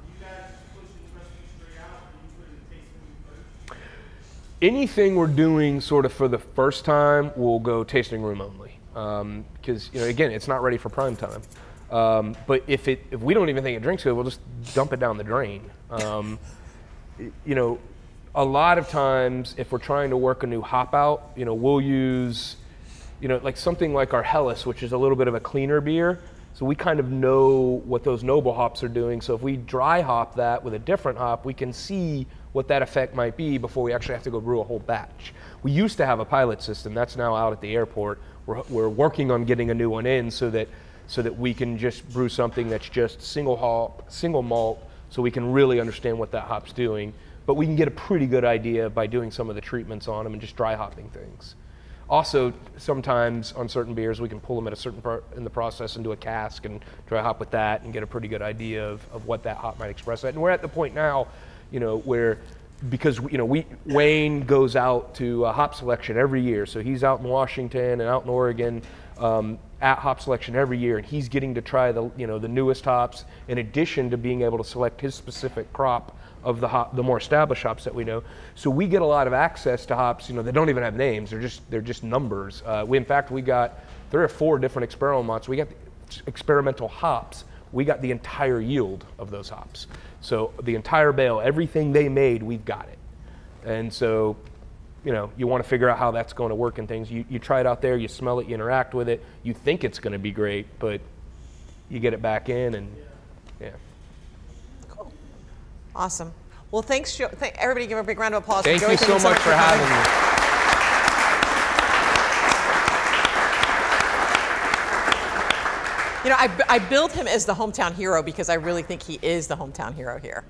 you guys pushing the recipe straight out, or you put it in tasting room first? Anything we're doing sort of for the first time, we'll go tasting room only. Because, again, it's not ready for prime time. But if we don't even think it drinks good, we'll just dump it down the drain. A lot of times, if we're trying to work a new hop out, we'll use, like something like our Helles, which is a little bit of a cleaner beer. So we kind of know what those noble hops are doing. So if we dry hop that with a different hop, we can see what that effect might be before we actually have to go brew a whole batch. We used to have a pilot system that's now out at the airport. We're working on getting a new one in so that we can just brew something that's just single hop, single malt, so we can really understand what that hop's doing. But we can get a pretty good idea by doing some of the treatments on them and just dry hopping things. Also, sometimes on certain beers, we can pull them at a certain part in the process into a cask and dry hop with that and get a pretty good idea of what that hop might express at. And we're at the point now, where, because Wayne goes out to hop selection every year. So he's out in Washington and out in Oregon at hop selection every year, and he's getting to try the newest hops in addition to being able to select his specific crop of the more established hops that we know. So we get a lot of access to hops, that don't even have names. They're just numbers. In fact, we got 3 or 4 different experimentals. We got the experimental hops. We got the entire yield of those hops. So the entire bale, everything they made, we've got it. And so, you want to figure out how that's going to work and things. You try it out there, you smell it, you interact with it. You think it's going to be great, but you get it back in and, yeah. Cool. Awesome. Well, thanks, Joe. Everybody give a big round of applause. Thank you so much for having me. I billed him as the hometown hero because I really think he is the hometown hero here.